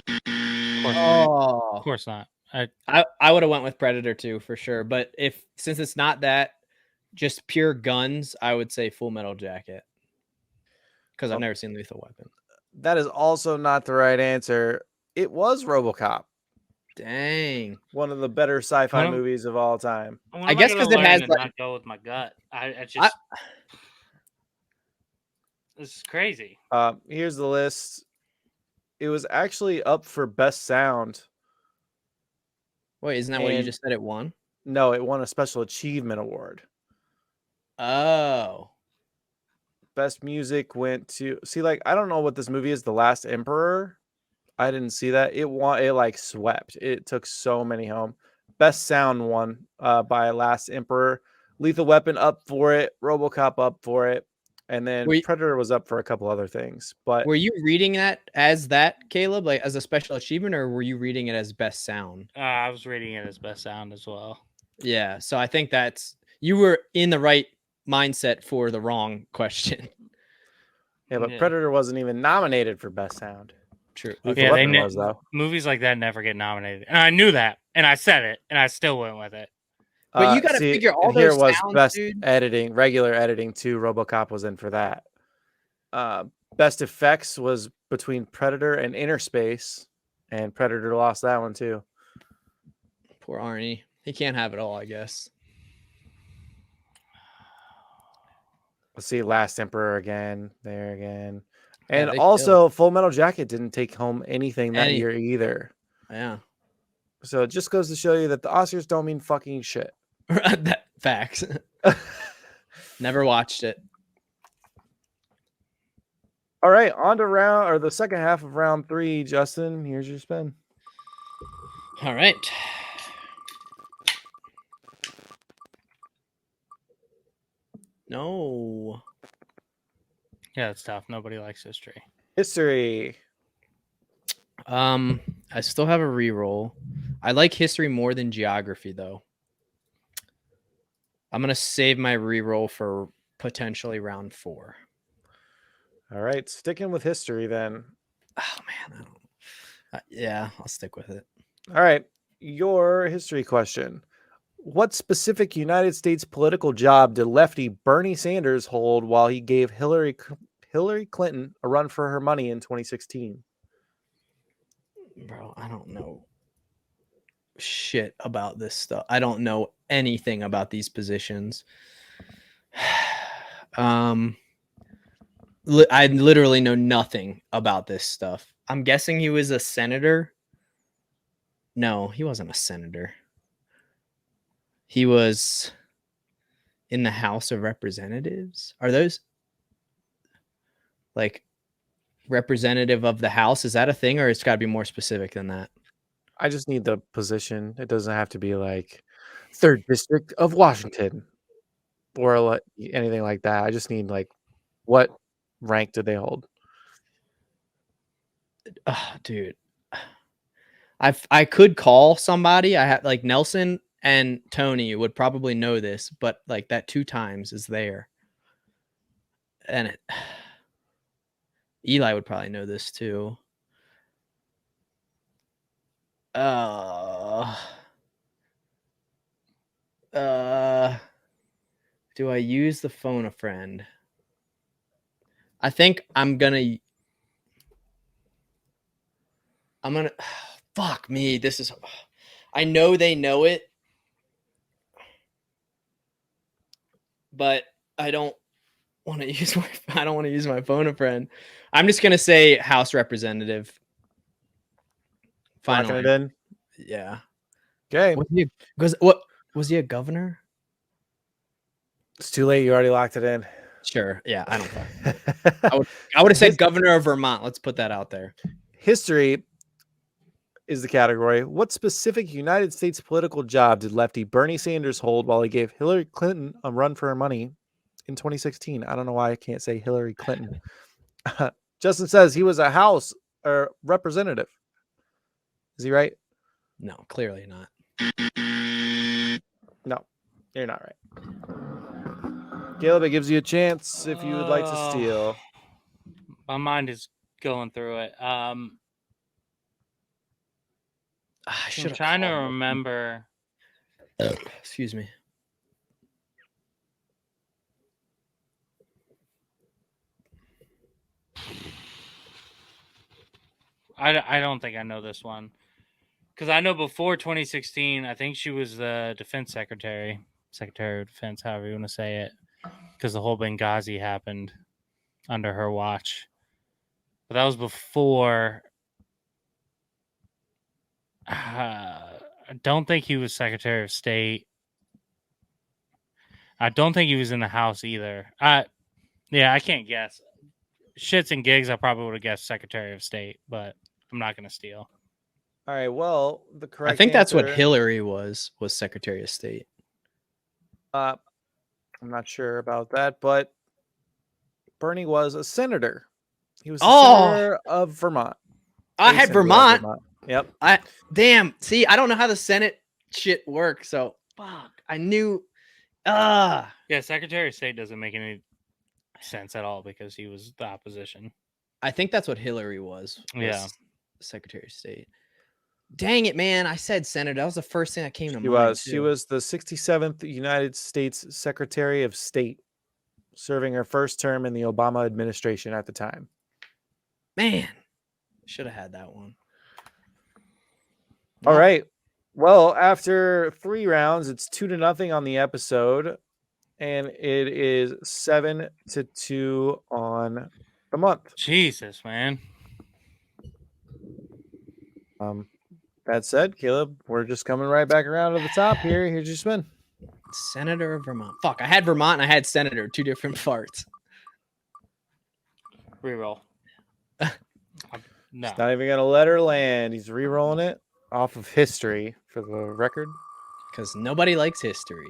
Of course not. I would have went with Predator too for sure. But since it's not that, just pure guns, I would say Full Metal Jacket. Because I've never seen Lethal Weapon. That is also not the right answer. It was RoboCop. Dang. One of the better sci-fi movies of all time. I guess because it has not go with my gut. This is crazy. Here's the list. It was actually up for best sound. Wait, isn't that what you just said it won? No, it won a Special Achievement Award. Oh. Best music went to I don't know what this movie is, The Last Emperor. I didn't see that. It like swept. It took so many home. Best sound won by Last Emperor. Lethal Weapon up for it. RoboCop up for it. And then Predator was up for a couple other things. But were you reading that as that, Caleb, like as a special achievement, or were you reading it as best sound? I was reading it as best sound as well. Yeah, so I think you were in the right mindset for the wrong question. Yeah, but Predator wasn't even nominated for best sound. True. Okay. Movies like that never get nominated, and I knew that, and I said it, and I still went with it. But you got to figure all those here was sounds, best dude. editing, regular editing too. RoboCop was in for that. Best effects was between Predator and Inner Space, and Predator lost that one too. Poor Arnie. He can't have it all, I guess. Let's see, Last Emperor again, there again. And also, Full Metal Jacket didn't take home anything that year either. Yeah. So it just goes to show you that the Oscars don't mean fucking shit. Facts. Never watched it. All right, on to the second half of round 3. Justin, here's your spin. All right. No. Yeah, it's tough. Nobody likes history. History. I still have a reroll. I like history more than geography, though. I'm gonna save my reroll for potentially round 4. All right, sticking with history then. Oh man, yeah, I'll stick with it. All right, your history question. What specific United States political job did lefty Bernie Sanders hold while he gave Hillary Clinton a run for her money in 2016? Bro, I don't know shit about this stuff. I don't know anything about these positions. I literally know nothing about this stuff. I'm guessing he was a senator. No, he wasn't a senator. He was in the House of Representatives. Are those like representative of the House? Is that a thing, or it's got to be more specific than that? I just need the position. It doesn't have to be like 3rd District of Washington or like anything like that. I just need like what rank did they hold? Dude, I could call somebody. I have like Nelson and Tony would probably know this, but like that 2 times is there, and Eli would probably know this too. Uh, do I use the phone a friend? I think I'm gonna. Fuck me. This is. I know they know it, but I don't want to use my. I don't want to use my phone a friend. I'm just gonna say House Representative. Locking Finally, it in. yeah. Okay. What was he a governor? It's too late. You already locked it in. Sure. Yeah, I don't fucking. I would have said governor of Vermont. Let's put that out there. History is the category. What specific United States political job did lefty Bernie Sanders hold while he gave Hillary Clinton a run for her money in 2016? I don't know why I can't say Hillary Clinton. Justin says he was a House or representative. Is he right? No, clearly not. No, you're not right. Caleb, it gives you a chance if you would like to steal. My mind is going through it. I I'm trying to remember. Excuse me. I don't think I know this one. Because I know before 2016, I think she was the defense secretary of defense, however you want to say it, because the whole Benghazi happened under her watch. But that was before. I don't think he was Secretary of State. I don't think he was in the House either. Yeah, I can't guess. Shits and gigs, I probably would have guessed Secretary of State, but I'm not going to steal. All right. Well, the correct I think that's what answer- Hillary was Secretary of State. I'm not sure about that, but Bernie was a senator. He was the senator of Vermont. I had Vermont. Yep. Damn. See, I don't know how the Senate shit works, so fuck. I knew. Yeah, Secretary of State doesn't make any sense at all because he was the opposition. I think that's what Hillary was Yeah. Secretary of State. Dang it, man. I said senator. That was the first thing that came to mind. She was the 67th United States Secretary of State, serving her first term in the Obama administration at the time. Man, should have had that one. All right. Well, after 3 rounds, it's 2-0 on the episode, and it is 7-2 on the month. Jesus, man. That said, Caleb, we're just coming right back around to the top here. Here's your spin. Senator of Vermont. Fuck, I had Vermont and I had Senator, 2 different parts. Reroll. No. He's not even going to let her land. He's re-rolling it off of history for the record. Because nobody likes history.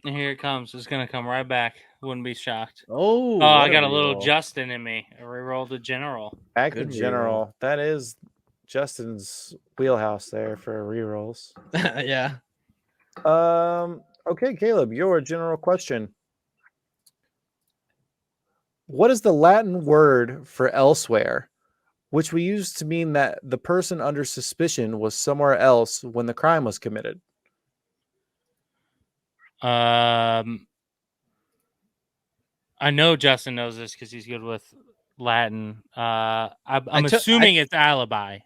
And here it comes. It's going to come right back. Wouldn't be shocked. Oh, I got a little Justin in me. I rerolled the general. Back to general. That is Justin's wheelhouse there for rerolls. Yeah. Okay, Caleb, your general question. What is the Latin word for elsewhere, which we use to mean that the person under suspicion was somewhere else when the crime was committed? I know Justin knows this because he's good with Latin. I'm assuming it's alibi.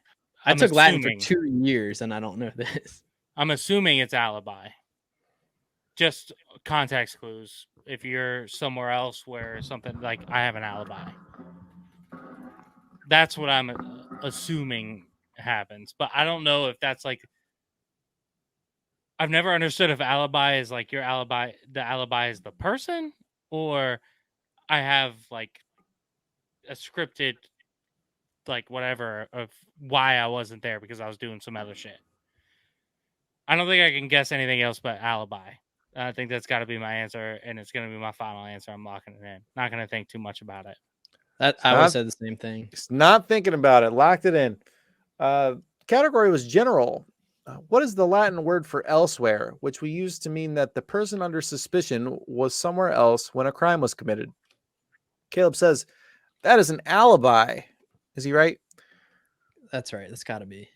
I took Latin for 2 years and I don't know this. I'm assuming it's alibi. Just context clues. If you're somewhere else where something like I have an alibi. That's what I'm assuming happens. But I don't know if that's like I've never understood if alibi is like your alibi, the alibi is the person, or I have like a scripted like whatever of why I wasn't there because I was doing some other shit. I don't think I can guess anything else but alibi. I think that's got to be my answer, and it's going to be my final answer. I'm locking it in. Not going to think too much about it. I would have said the same thing. He's not thinking about it. Locked it in. Category was general. What is the Latin word for elsewhere, which we use to mean that the person under suspicion was somewhere else when a crime was committed? Caleb says that is an alibi. Is he right? That's right. That's got to be.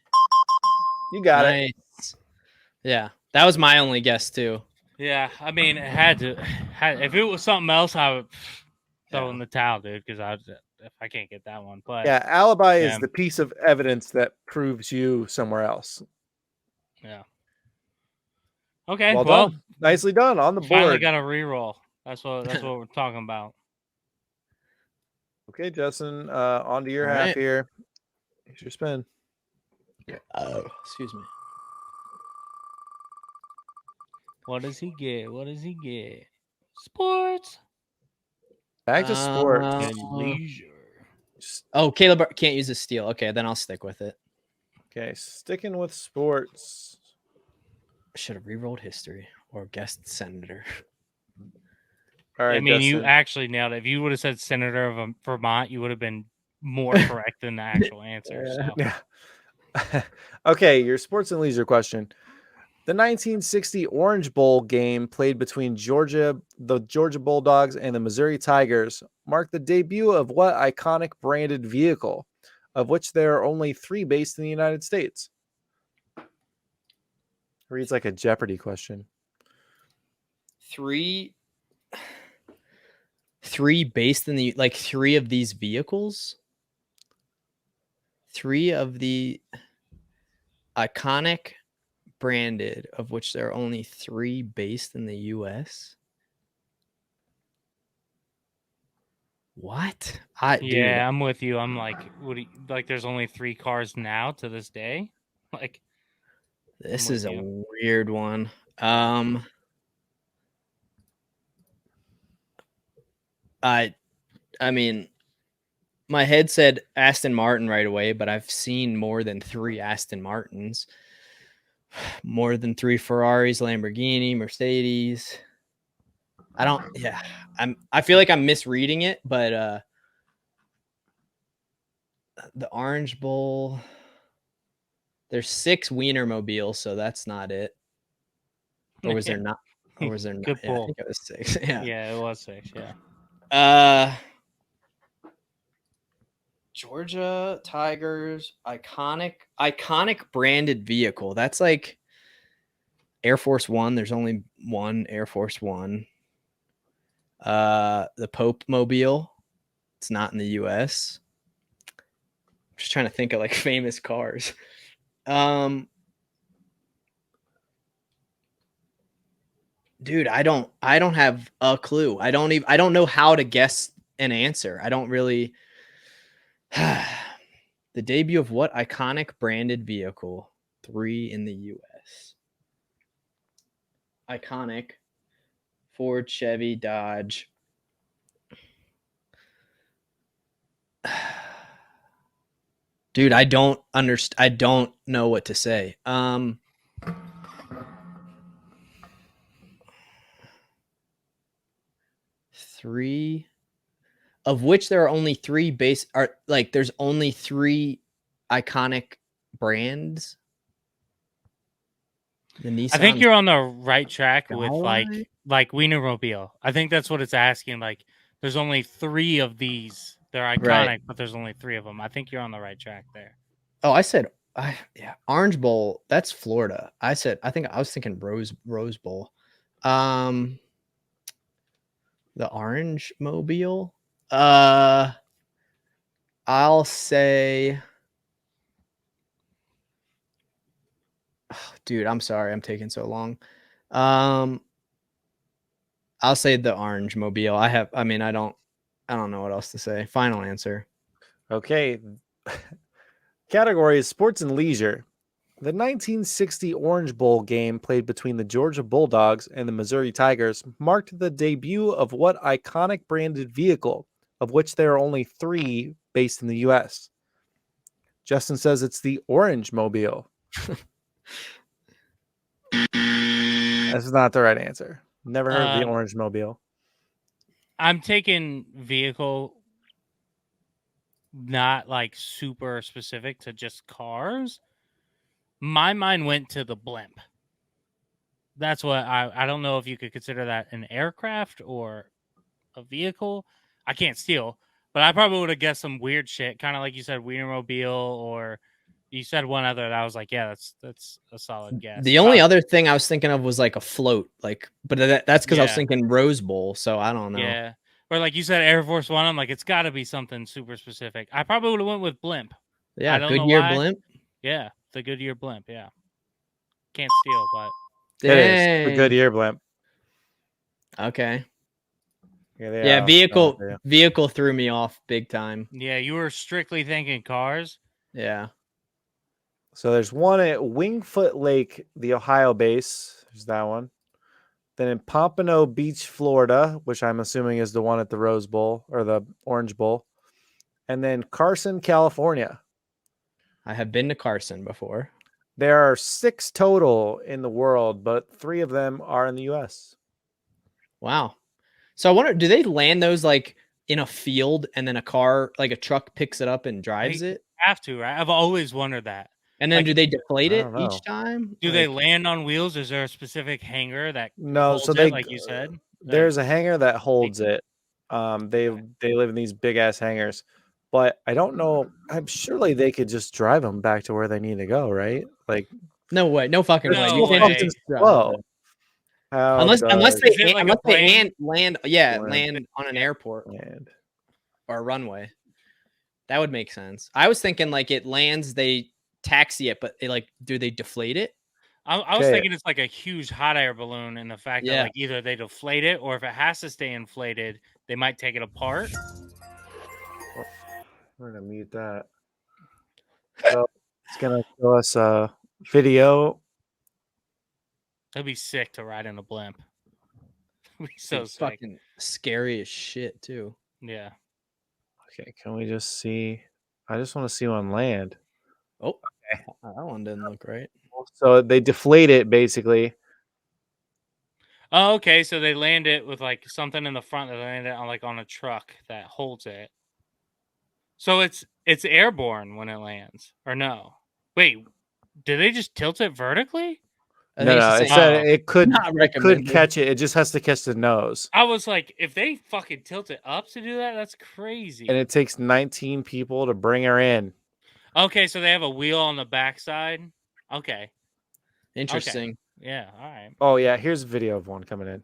You got it. Nice. Yeah, that was my only guess too. Yeah, I mean, it had to. If it was something else, I would throw in the towel, dude. Because if I can't get that one, but yeah, alibi is the piece of evidence that proves you somewhere else. Yeah. Okay. Well Well, done. Nicely done on the board. Finally got a re-roll. That's what we're talking about. Okay, Justin. On to your half here. Here's your spin. Oh, excuse me. What does he get? What does he get? Sports. Back to sports and leisure. Oh, Caleb can't use a steal. Okay, then I'll stick with it. Okay, sticking with sports. I should have re-rolled history or guessed senator. All right, I mean, Justin. you actually nailed it. If you would have said senator of Vermont, you would have been more correct than the actual answer. So. Yeah. Okay, your sports and leisure question. The 1960 Orange Bowl game played between the Georgia Bulldogs and the Missouri Tigers marked the debut of what iconic branded vehicle, of which there are only 3 based in the United States? Reads like a Jeopardy question. 3 based in the 3 of these vehicles. 3 of the iconic branded, of which there are only 3 based in the US. What? Dude, I'm with you. I'm like, there's only 3 cars now to this day. Like, this is a weird one. I mean, my head said Aston Martin right away, but I've seen more than 3 Aston Martins, more than 3 Ferraris, Lamborghini, Mercedes. I feel like I'm misreading it, but the Orange Bowl, there's 6 Wienermobiles, so that's not it. Or was there not? Or was there not? Good pull. I think it was 6. Yeah, it was 6. Yeah. Georgia Tigers, iconic branded vehicle. That's like Air Force One. There's only one Air Force One. The Pope Mobile. It's not in the US. I'm just trying to think of like famous cars. Dude, I don't have a clue. I don't know how to guess an answer. I don't really. The debut of what iconic branded vehicle? 3 in the US. Iconic. Ford, Chevy, Dodge. Dude, I don't understand. I don't know what to say. 3, of which there are only 3 base are like there's only 3 iconic brands. The Nissan. I think you're on the right track with like Wienermobile. I think that's what it's asking. Like, there's only 3 of these. They're iconic, right, but there's only 3 of them. I think you're on the right track there. Oh, I said, Orange Bowl. That's Florida. I was thinking Rose Bowl. The Orange Mobile. I'll say. Oh, dude, I'm sorry, I'm taking so long. I'll say the Orange Mobile. I don't know what else to say. Final answer. Okay. Category is sports and leisure. The 1960 Orange Bowl game played between the Georgia Bulldogs and the Missouri Tigers marked the debut of what iconic branded vehicle, of which there are only 3 based in the US? Justin says it's the Orange Mobile. That's not the right answer. Never heard of the Orange Mobile. I'm taking vehicle, not like super specific to just cars. My mind went to the blimp. That's what I don't know if you could consider that an aircraft or a vehicle. I can't steal, but I probably would have guessed some weird shit, kind of like you said, Wienermobile, or you said one other that I was like, yeah, that's a solid guess. The only other thing I was thinking of was like a float, like, but that's because I was Yeah. thinking Rose Bowl, so I don't know. Yeah, or like you said, Air Force One. I'm like, it's got to be something super specific. I probably would have went with blimp. Yeah, I don't know Goodyear why. blimp. Yeah, the Goodyear blimp. Yeah, can't steal, but It is the Dang. Goodyear blimp. Okay. Yeah, vehicle threw me off big time. yeah, you were strictly thinking cars. Yeah. So there's one at Wingfoot Lake, the Ohio base. There's that one. Then in Pompano Beach, Florida, which I'm assuming is the one at the Rose Bowl or the Orange Bowl. And then Carson, California. I have been to Carson before. There are 6 total in the world, but 3 of them are in the U.S. Wow. So I wonder, do they land those like in a field and then a car, like a truck picks it up and drives it? Have to, right? I've always wondered that. And then Like, do they deflate I it don't know. each time? Do they land on wheels? Is there a specific hangar that No, holds so it, they like you said? there's a hangar that holds it. They live in these big ass hangars, but I don't know. I'm surely they could just drive them back to where they need to go, right? Like, No way, no fucking they're way. No You so can't way. fucking just drive slow. it. How Unless does they Is it like a plane? land Land. on an airport land? or a runway. That would make sense. I was thinking like it lands, they taxi it, but do they deflate it? I was Okay. thinking it's like a huge hot air balloon, and the fact that Yeah. like either they deflate it or if it has to stay inflated, they might take it apart. We're gonna mute that. So it's gonna show us a video. That'd be sick to ride in a blimp. It'd be so It's sick. fucking scary as shit too. Yeah. Okay, can we just see? I just want to see one land. Oh, that one didn't look right. So they deflate it basically. Oh, okay. So they land it with like something in the front. They land it on like on a truck that holds it. So it's airborne when it lands, or no? Wait, did they just tilt it vertically? No, it said it could not could recommended. catch it. It just has to catch the nose. I was like, if they fucking tilt it up to do that, that's crazy. And it takes 19 people to bring her in. Okay, so they have a wheel on the backside. Okay. Interesting. Yeah, all right. Oh yeah, here's a video of one coming in.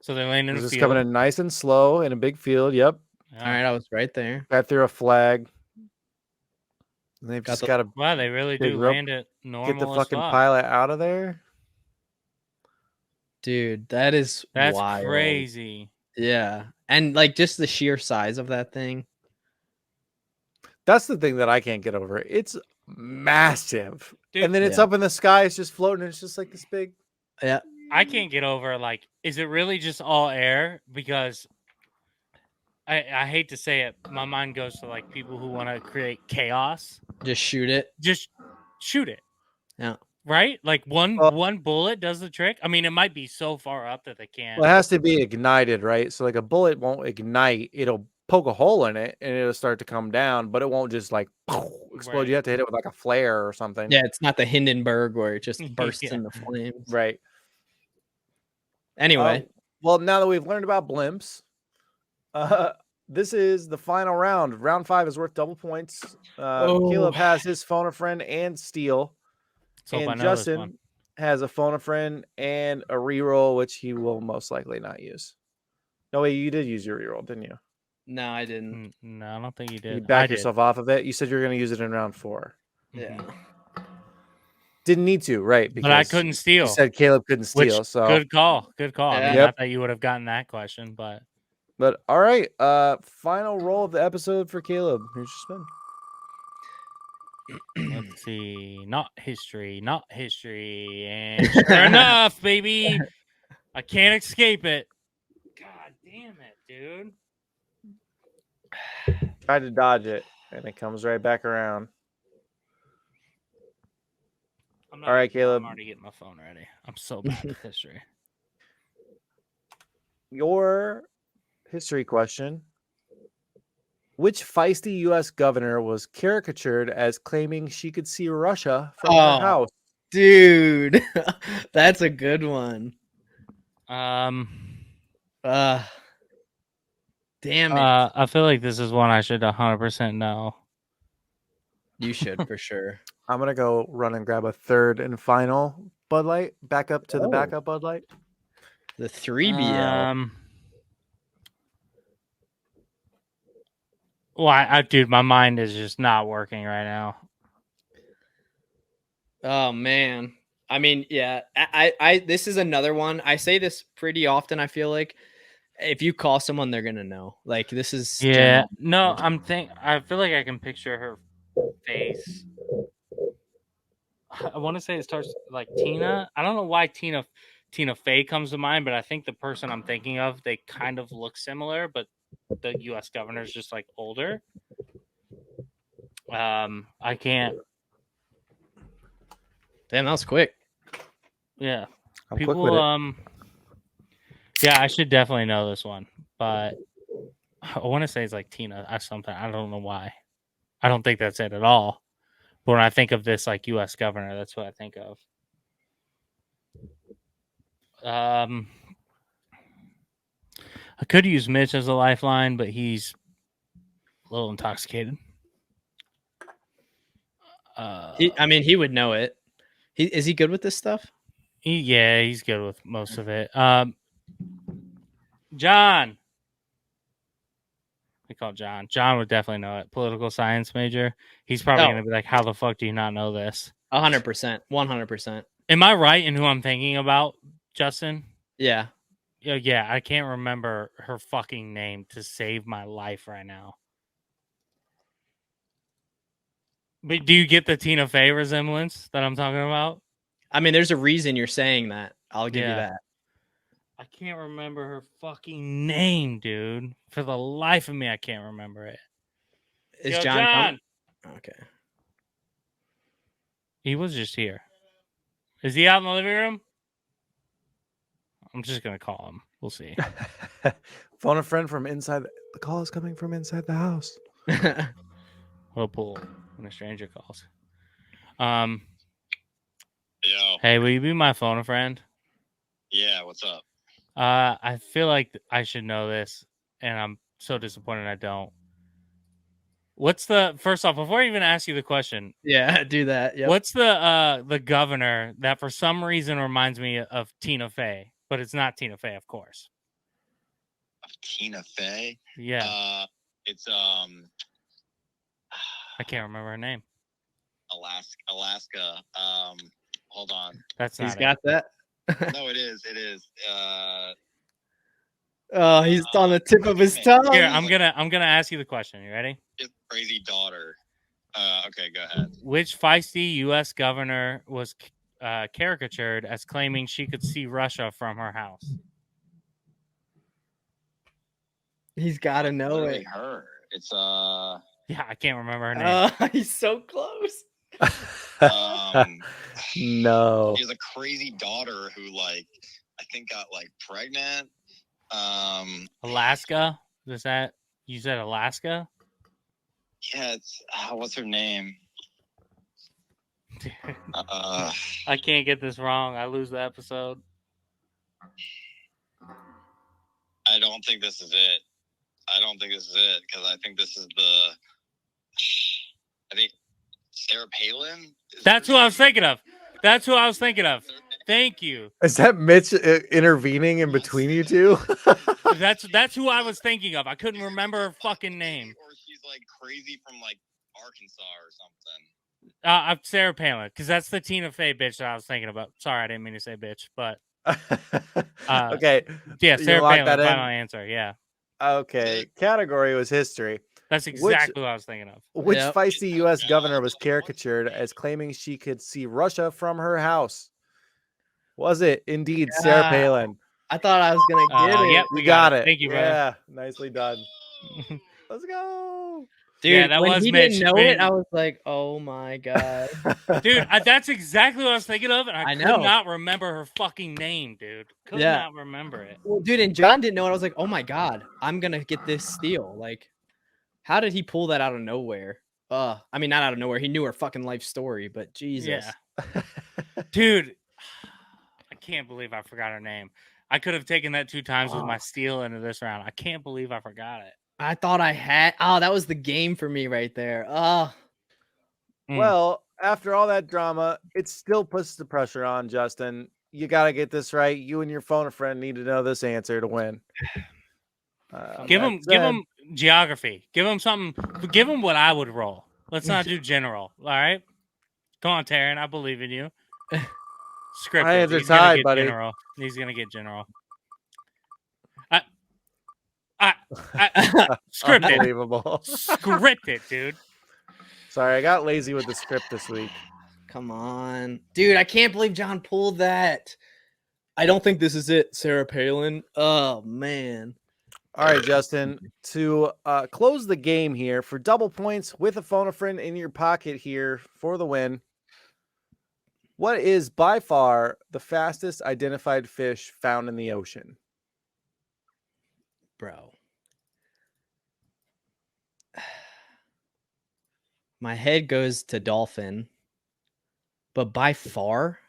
So they land in a This is field. coming in nice and slow in a big field. Yep. All right, I was right there. Got through a flag. And they've just got to Wow, they really big do rope. land it normal. get the as fucking fuck. pilot out of there. Dude, that's wild. Crazy. Yeah. And like just the sheer size of that thing. That's the thing that I can't get over. It's massive. Dude, and then it's yeah. up in the sky. It's just floating. It's just like this big. Yeah. I can't get over like, is it really just all air? Because I hate to say it, my mind goes to like people who want to create chaos. Just shoot it. Just shoot it. Yeah. Right? Like one bullet does the trick. I mean, it might be so far up that they can't. Well, it has to be ignited, right? So like a bullet won't ignite. It'll poke a hole in it and it'll start to come down, but it won't just like explode. Right. You have to hit it with like a flare or something. Yeah, it's not the Hindenburg where it just bursts Yeah. into flames. Right. Anyway. Well, now that we've learned about blimps, this is the final round. Round 5 is worth double points. Caleb has his phone a friend and steal. So if I And know this one. Justin has a phone a friend and a reroll, which he will most likely not use. No, wait, you did use your reroll, didn't you? No, I didn't. No, I don't think you did. You backed yourself off of it. You said you were going to use it in round 4. Yeah. Didn't need to, right? But I couldn't steal. You said Caleb couldn't steal. Which, So good call. Good call. I mean, Yep. not that you would have gotten that question, but all right. Final roll of the episode for Caleb. Here's your spin. let's see. Not history. And sure enough, baby, I can't escape it. God damn it, dude. Tried to dodge it, and it comes right back around. I'm All right, Caleb. I'm already getting my phone ready. I'm so bad with history. Your history question. Which feisty U.S. governor was caricatured as claiming she could see Russia from her house? Dude, that's a good one. Um, Damn it. I feel like this is one I should 100% know. You should for sure. I'm going to go run and grab a third and final Bud Light. Back up to the backup Bud Light. The 3BL. Well, dude, my mind is just not working right now. Oh man. I mean, yeah. I this is another one. I say this pretty often. I feel like if you call someone, they're gonna know. Like this is. Yeah. No, I feel like I can picture her face. I want to say it starts like Tina. I don't know why Tina Fey comes to mind, but I think the person I'm thinking of, they kind of look similar, but the U.S. governor's just like older. I can't. Damn, that was quick. Yeah. I'm quick with it. Yeah, I should definitely know this one, but I want to say it's like Tina or something. I don't know why. I don't think that's it at all. But when I think of this like U.S. governor, that's what I think of. I could use Mitch as a lifeline, but he's a little intoxicated. He would know it. Is he good with this stuff? He's good with most of it. John. We call John. John would definitely know it. Political science major. He's probably going to be like, how the fuck do you not know this? 100%. 100%. Am I right in who I'm thinking about, Justin? Yeah. Yeah, I can't remember her fucking name to save my life right now. But do you get the Tina Fey resemblance that I'm talking about? I mean, there's a reason you're saying that. I'll give you that. I can't remember her fucking name, dude. For the life of me, I can't remember it. Is John? Okay. He was just here. Is he out in the living room? I'm just going to call him. We'll see. Phone a friend from inside. The call is coming from inside the house. We'll pull when a stranger calls. Yo. Hey, will you be my phone a friend? Yeah, what's up? I feel like I should know this, and I'm so disappointed I don't. What's the first off? Before I even ask you the question, yeah, do that. Yep. What's the governor that for some reason reminds me of Tina Fey, but it's not Tina Fey, of course. Of Tina Fey? Yeah. It's I can't remember her name. Alaska. Hold on. That's not. He's got that. No, it is. It is. Oh, he's on the tip of his tongue. Here, I'm gonna ask you the question. You ready? His crazy daughter. Okay, go ahead. Which feisty U.S. governor was caricatured as claiming she could see Russia from her house? He's got to know it. Her. It's Yeah, I can't remember her name. He's so close. No. She has a crazy daughter who, like, I think got like pregnant. Alaska? Is that you said Alaska? Yeah, it's what's her name? I can't get this wrong. I lose the episode. I don't think this is it. Because I think this is I think Sarah Palin. That's who I was thinking of. Thank you. Is that Mitch intervening in between you two? That's who I was thinking of. I couldn't remember her fucking name. Or she's like crazy from like Arkansas or something. I'm Sarah Palin, because that's the Tina Fey bitch that I was thinking about. Sorry, I didn't mean to say bitch, but okay. Yeah, Sarah Palin. Final answer. Yeah. Okay. Category was history. That's exactly what I was thinking of. Which feisty U.S. governor was caricatured as claiming she could see Russia from her house? Was it indeed Sarah Palin? I thought I was gonna get it. Yep, we got it. Thank you, brother. Yeah, nicely done. Let's go. Dude, Yeah, that when was he Mitch didn't know being- it, I was like, "Oh my god!" Dude, that's exactly what I was thinking of, and I I could know. not remember her fucking name, dude. Could Yeah. not remember it. Well, dude, and John didn't know it. I was like, "Oh my god, I'm gonna get this steal!" Like, how did he pull that out of nowhere? I mean, not out of nowhere. He knew her fucking life story, but Jesus. Yeah. Dude, I can't believe I forgot her name. I could have taken that 2 times with my steal into this round. I can't believe I forgot it. I thought I had. Oh, that was the game for me right there. Oh, Well, after all that drama, it still puts the pressure on, Justin. You got to get this right. You and your phone a friend need to know this answer to win. Give that him said, geography. Give him something. Give him what I would roll. Let's not do general. All right. Come on, Taryn. I believe in you. Scripted. My hands are He's gonna tied, get buddy. general. He's gonna get general. Scripted. Unbelievable. Scripted, dude. Sorry, I got lazy with the script this week. come on, dude! I can't believe John pulled that. I don't think this is it, Sarah Palin. Oh man. All right, Justin, to close the game here for double points with a phone a friend in your pocket here for the win. What is by far the fastest identified fish found in the ocean? Bro. My head goes to dolphin, but by far,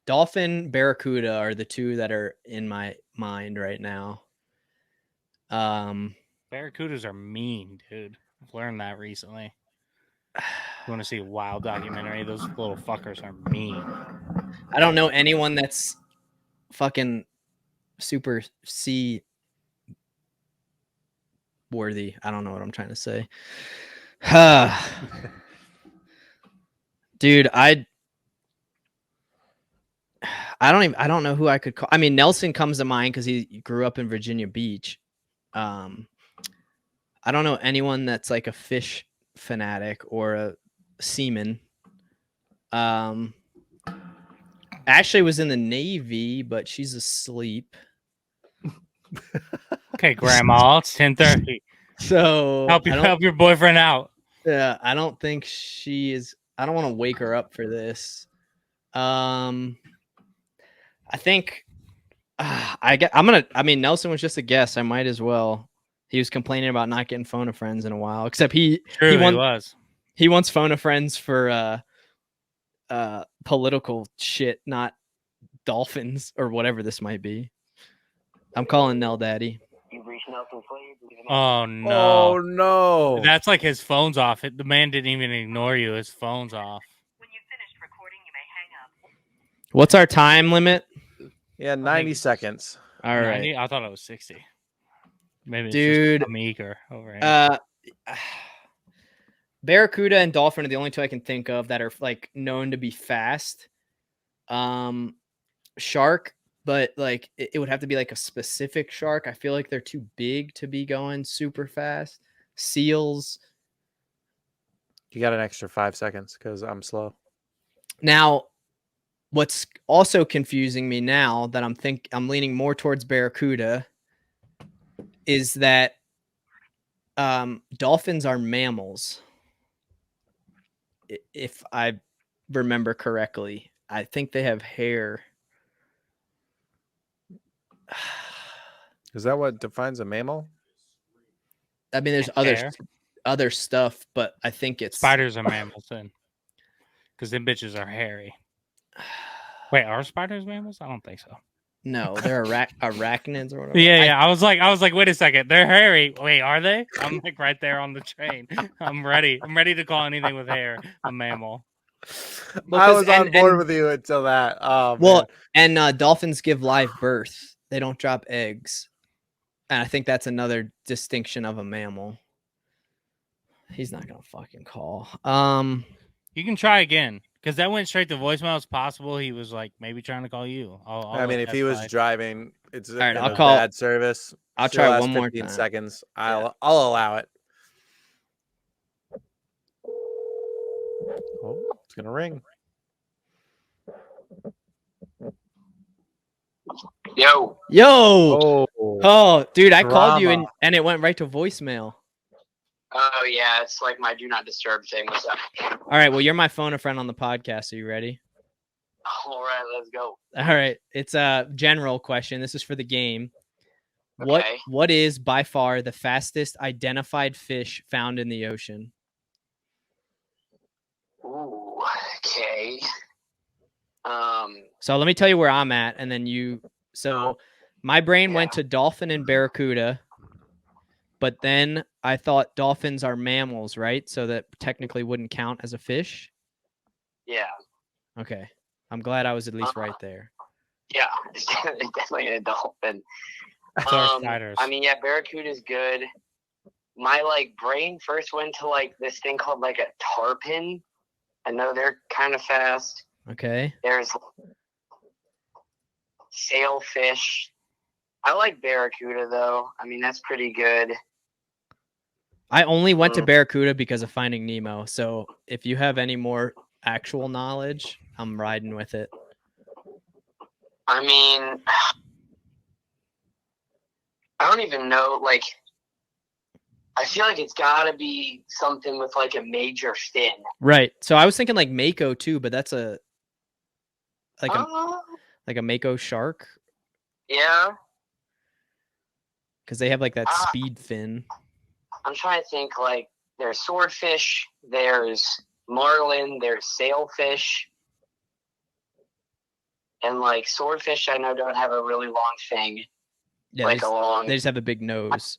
dolphin, barracuda are the two that are in my mind right now. Barracudas are mean, dude. I've learned that recently. You want to see a wild documentary? Those little fuckers are mean. I don't know anyone that's fucking super sea worthy. I don't know what I'm trying to say. Dude, I don't know who I could call. I mean, Nelson comes to mind because he grew up in Virginia Beach. I don't know anyone that's like a fish fanatic or a seaman. Ashley was in the Navy, but she's asleep. Okay, Grandma, it's 10:30. So Help your boyfriend out. Yeah, I don't think she is. I don't want to wake her up for this. I think I mean, Nelson was just a guess. I might as well. He was complaining about not getting phone a friends in a while. Except he was. He wants phone a friends for political shit, not dolphins or whatever this might be. I'm calling Nell Daddy. Oh no! Oh no! That's like his phone's off. The man didn't even ignore you. His phone's off. When you've finished recording, you may hang up. What's our time limit? Yeah, 90 seconds. All right, 90? I thought it was 60. Maybe it's dude. just I'm eager over here. Barracuda and dolphin are the only two I can think of that are like known to be fast. Shark, but like it would have to be like a specific shark. I feel like they're too big to be going super fast. Seals. You got an extra 5 seconds because I'm slow. Now, what's also confusing me now that I'm leaning more towards barracuda is that dolphins are mammals. If I remember correctly, I think they have hair. Is that what defines a mammal? I mean, there's other stuff, but I think it's Spiders are mammals then, because them bitches are hairy. Wait, are spiders mammals? I don't think so. No, they're arachnids or whatever. Yeah. I was like, wait a second, they're hairy. Wait, are they? I'm like right there on the train. I'm ready. I'm ready to call anything with hair a mammal. I was on board with you until that. Oh, well, man. and dolphins give live birth. They don't drop eggs. And I think that's another distinction of a mammal. He's not gonna fucking call. You can try again because that went straight to voicemail. It's possible he was like maybe trying to call you. I mean, if he was driving, it's all right. I'll call bad service. I'll Still try has one more 15 time. seconds. I'll allow it. Oh, it's gonna ring. Yo. Oh, Oh, dude, I called you drama. and it went right to voicemail. Oh yeah, it's like my do not disturb thing. What's up? All right. Well, you're my phone a friend on the podcast. Are you ready? All right, let's go. All right. It's a general question. This is for the game. Okay. What is by far the fastest identified fish found in the ocean? Ooh. Okay. So let me tell you where I'm at, and then you. So my brain went Yeah. to dolphin and barracuda, but then I thought dolphins are mammals, right? So that technically wouldn't count as a fish. Yeah. Okay. I'm glad I was at least right there. Yeah. It's definitely a dolphin. It's our spiders. I mean, yeah, barracuda's good. My brain first went to this thing called a tarpon. I know they're kind of fast. Okay. There's sailfish. I like barracuda though. I mean, that's pretty good. I only went to barracuda because of Finding Nemo. So if you have any more actual knowledge, I'm riding with it. I mean, I don't even know. I feel like it's got to be something with a major fin. Right. So I was thinking mako too, but that's a a mako shark Yeah. because they have that speed fin. I'm trying to think. There's swordfish. There's marlin. There's sailfish. And swordfish, I know don't have a really long thing. Yeah, a long. They just have a big nose.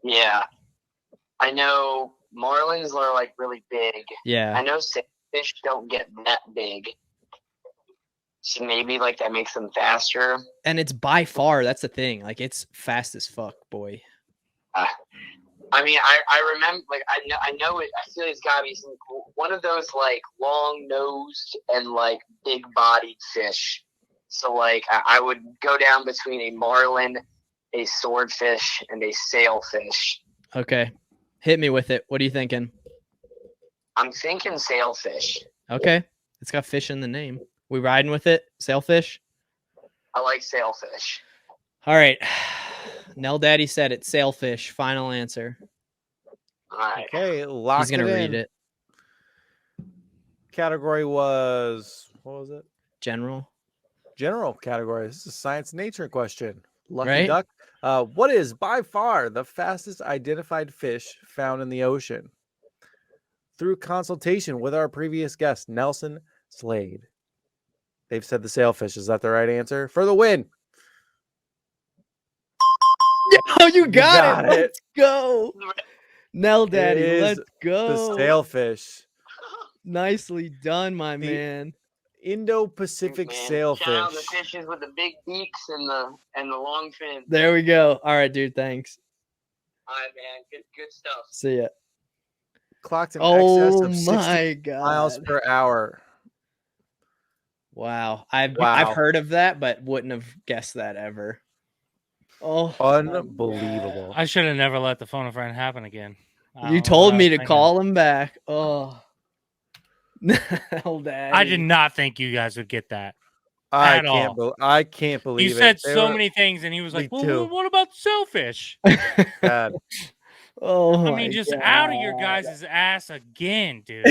Yeah. I know marlins are really big. Yeah. I know sailfish don't get that big. So maybe that makes them faster. And it's by far, that's the thing. It's fast as fuck, boy. I mean, I remember, I know it. I feel it's got to be one of those long nosed and big bodied fish. So I would go down between a marlin, a swordfish, and a sailfish. Okay. Hit me with it. What are you thinking? I'm thinking sailfish. Okay. It's got fish in the name. We riding with it? Sailfish? I like sailfish. All right. Nell Daddy said it. Sailfish. Final answer. All right. Okay, lock He's going to read it. Category was, what was it? General. General category. This is a science nature question. Lucky Right? duck. What is by far the fastest identified fish found in the ocean? Through consultation with our previous guest, Nelson Slade. They've said the sailfish. Is that the right answer? For the win. Oh, you got it. it. Let's go. Nell Daddy, It is let's The go. sailfish. Nicely done, my The- man. Indo-Pacific Man, sailfish. shout out the fishes with the big beaks and the long fins. There we go. All right, dude. Thanks. All right, man. Good stuff. See ya. Clocked in Oh excess of 60 my god. miles per hour. Wow. I've Wow. heard of that, but wouldn't have guessed that ever. Oh, Unbelievable. I should have never let the phone a friend happen again. I you don't know told what me I to was thinking. call him back. Oh. Nell Daddy. I did not think you guys would get that. I At can't, all. I can't believe You it. said They so were many things, and he was like, Me "Well, too. what about selfish?" bad. Oh I my mean, just god. out of your guys' ass again, dude.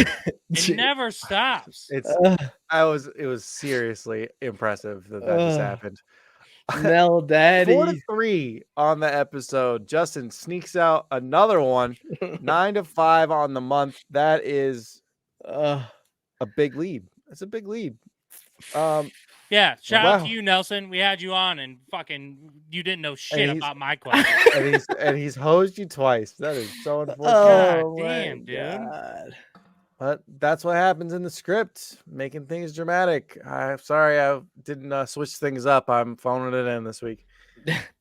It never stops. It's Ugh, it was seriously impressive that just Ugh. happened. Nell Daddy. 4-3 on the episode. Justin sneaks out another one. 9-5 on the month. That is a big lead. It's a big lead. Yeah, shout out Wow. to you, Nelson. We had you on, and fucking, you didn't know shit he's- about my question. and he's hosed you twice. That is so unfortunate. Oh, God damn, my dude. God. But that's what happens in the script, making things dramatic. I'm sorry I didn't switch things up. I'm phoning it in this week.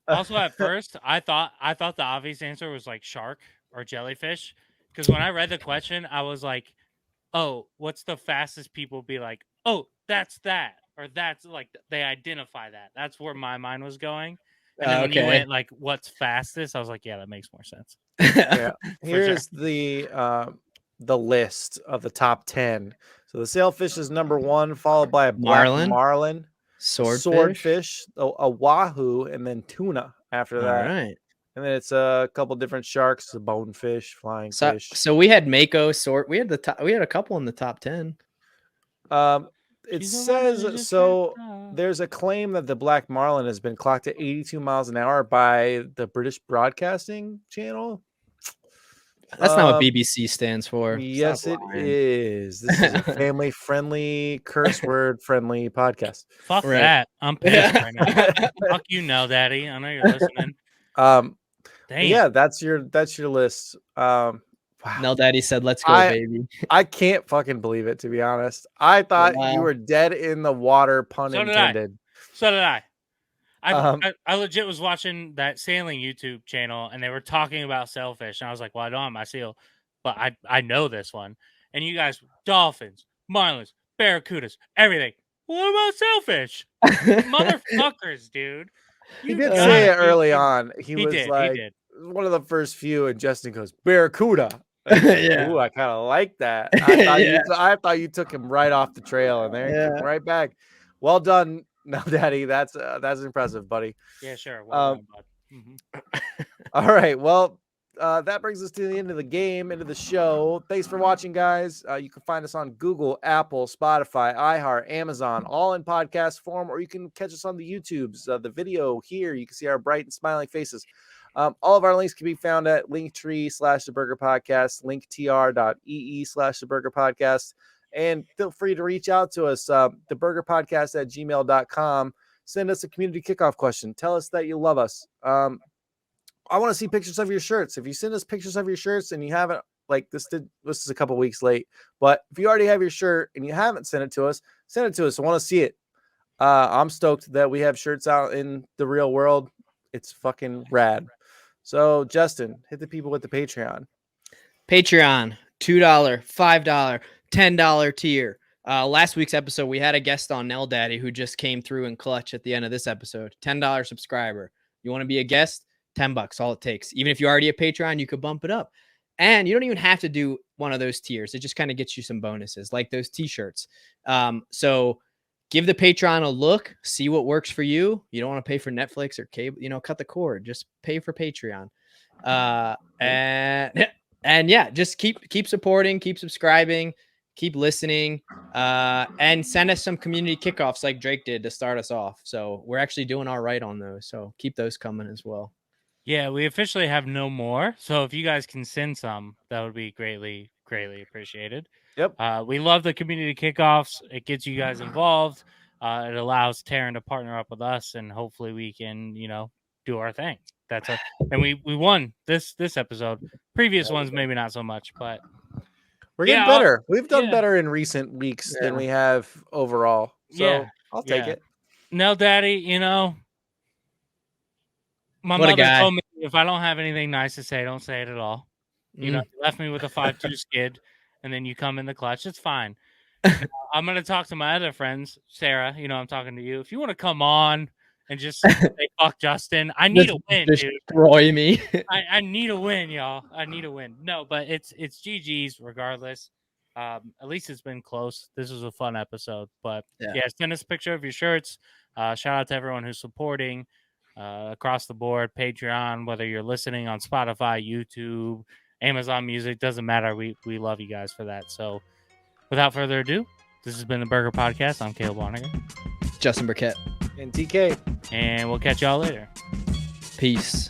Also, at first, I thought the obvious answer was shark or jellyfish, because when I read the question, I was like, "Oh, what's the fastest people be like? Oh, that's that, or that's they identify that." That's where my mind was going. And then when you Okay. went what's fastest, I was like, "Yeah, that makes more sense." Yeah. For Here's the list of the top 10. So the sailfish is number 1, followed by a black marlin, Swordfish. swordfish, a wahoo, and then tuna after All that. right. and then it's a couple different sharks, bonefish, flying So, fish. so we had Mako sort. We had a couple in the top 10. It She's the one that you says just so. ripped off. There's a claim that the black marlin has been clocked at 82 miles an hour by the British Broadcasting Channel. That's not what BBC stands for. Yes, Stop it lying. is. This is a family-friendly, curse word-friendly podcast. Fuck Right. that. I'm pissed right now. Fuck you, Nell Daddy. I know you're listening. But Damn. yeah, that's your list. Wow. Nell Daddy said, "Let's go, I- baby." I can't fucking believe it, to be honest. I thought you Wow. were dead in the water, pun So did I. intended. So did I. Um, I legit was watching that sailing YouTube channel, and they were talking about sailfish, and I was like, "Well, I don't have my seal, but I know this one." And you guys, dolphins, marlins, barracudas, everything. What about sailfish? Motherfuckers, dude. He You did gotta say it be early kidding. on. He was did. like He did. one of the first few, and Justin goes, Barracuda. And I was like, Yeah. Ooh, I kind of like that. I thought Yeah. I thought you took him right off the trail, and there he took him right back. Well done, no, Daddy. That's impressive, buddy. Yeah, sure. Well done, bud. All right. Well, that brings us to the end of the game, into the show. Thanks for watching, guys. You can find us on Google, Apple, Spotify, iHeart, Amazon, all in podcast form, or you can catch us on the YouTubes. The video here, you can see our bright and smiling faces. All of our links can be found at linktree/theburgerpodcast, linktr.ee/theburgerpodcast. And feel free to reach out to us, theburgerpodcast@gmail.com. Send us a community kickoff question. Tell us that you love us. I want to see pictures of your shirts. If you send us pictures of your shirts and you haven't, like this is a couple weeks late, but if you already have your shirt and you haven't sent it to us, send it to us. I want to see it. I'm stoked that we have shirts out in the real world. It's fucking rad. So Justin, hit the people with the Patreon. Patreon, $2, $5, $10 tier. Last week's episode, we had a guest on, Nell Daddy, who just came through in clutch at the end of this episode. $10 subscriber. You want to be a guest? $10, all it takes. Even if you're already a Patreon, you could bump it up. And you don't even have to do one of those tiers. It just kind of gets you some bonuses, like those t-shirts. So give the Patreon a look, see what works for you. You don't want to pay for Netflix or cable, cut the cord. Just pay for Patreon. And yeah, just keep supporting, keep subscribing, keep listening, and send us some community kickoffs like Drake did to start us off. So we're actually doing all right on those. So keep those coming as well. Yeah, we officially have no more. So if you guys can send some, that would be greatly, greatly appreciated. Yep. We love the community kickoffs. It gets you guys involved. It allows Taryn to partner up with us, and hopefully we can, do our thing. And we won this episode. Previous ones maybe not so much, but we're getting better. We've done better in recent weeks than we have overall. So I'll take it. No, Daddy, my mother told me if I don't have anything nice to say, don't say it at all. You left me with a 5-2 skid, and then you come in the clutch. It's fine. I'm going to talk to my other friends, Sarah. I'm talking to you. If you want to come on and just say, fuck Justin, I need a win, dude. Destroy me. I need a win, y'all. I need a win. No, but it's GG's regardless. At least it's been close. This was a fun episode. But yeah, send us a picture of your shirts. Shout out to everyone who's supporting across the board, Patreon, whether you're listening on Spotify, YouTube, Amazon Music, doesn't matter. We love you guys for that. So without further ado, this has been the Burger Podcast. I'm Caleb Barniger. Justin Burkett. And TK. And we'll catch y'all later. Peace.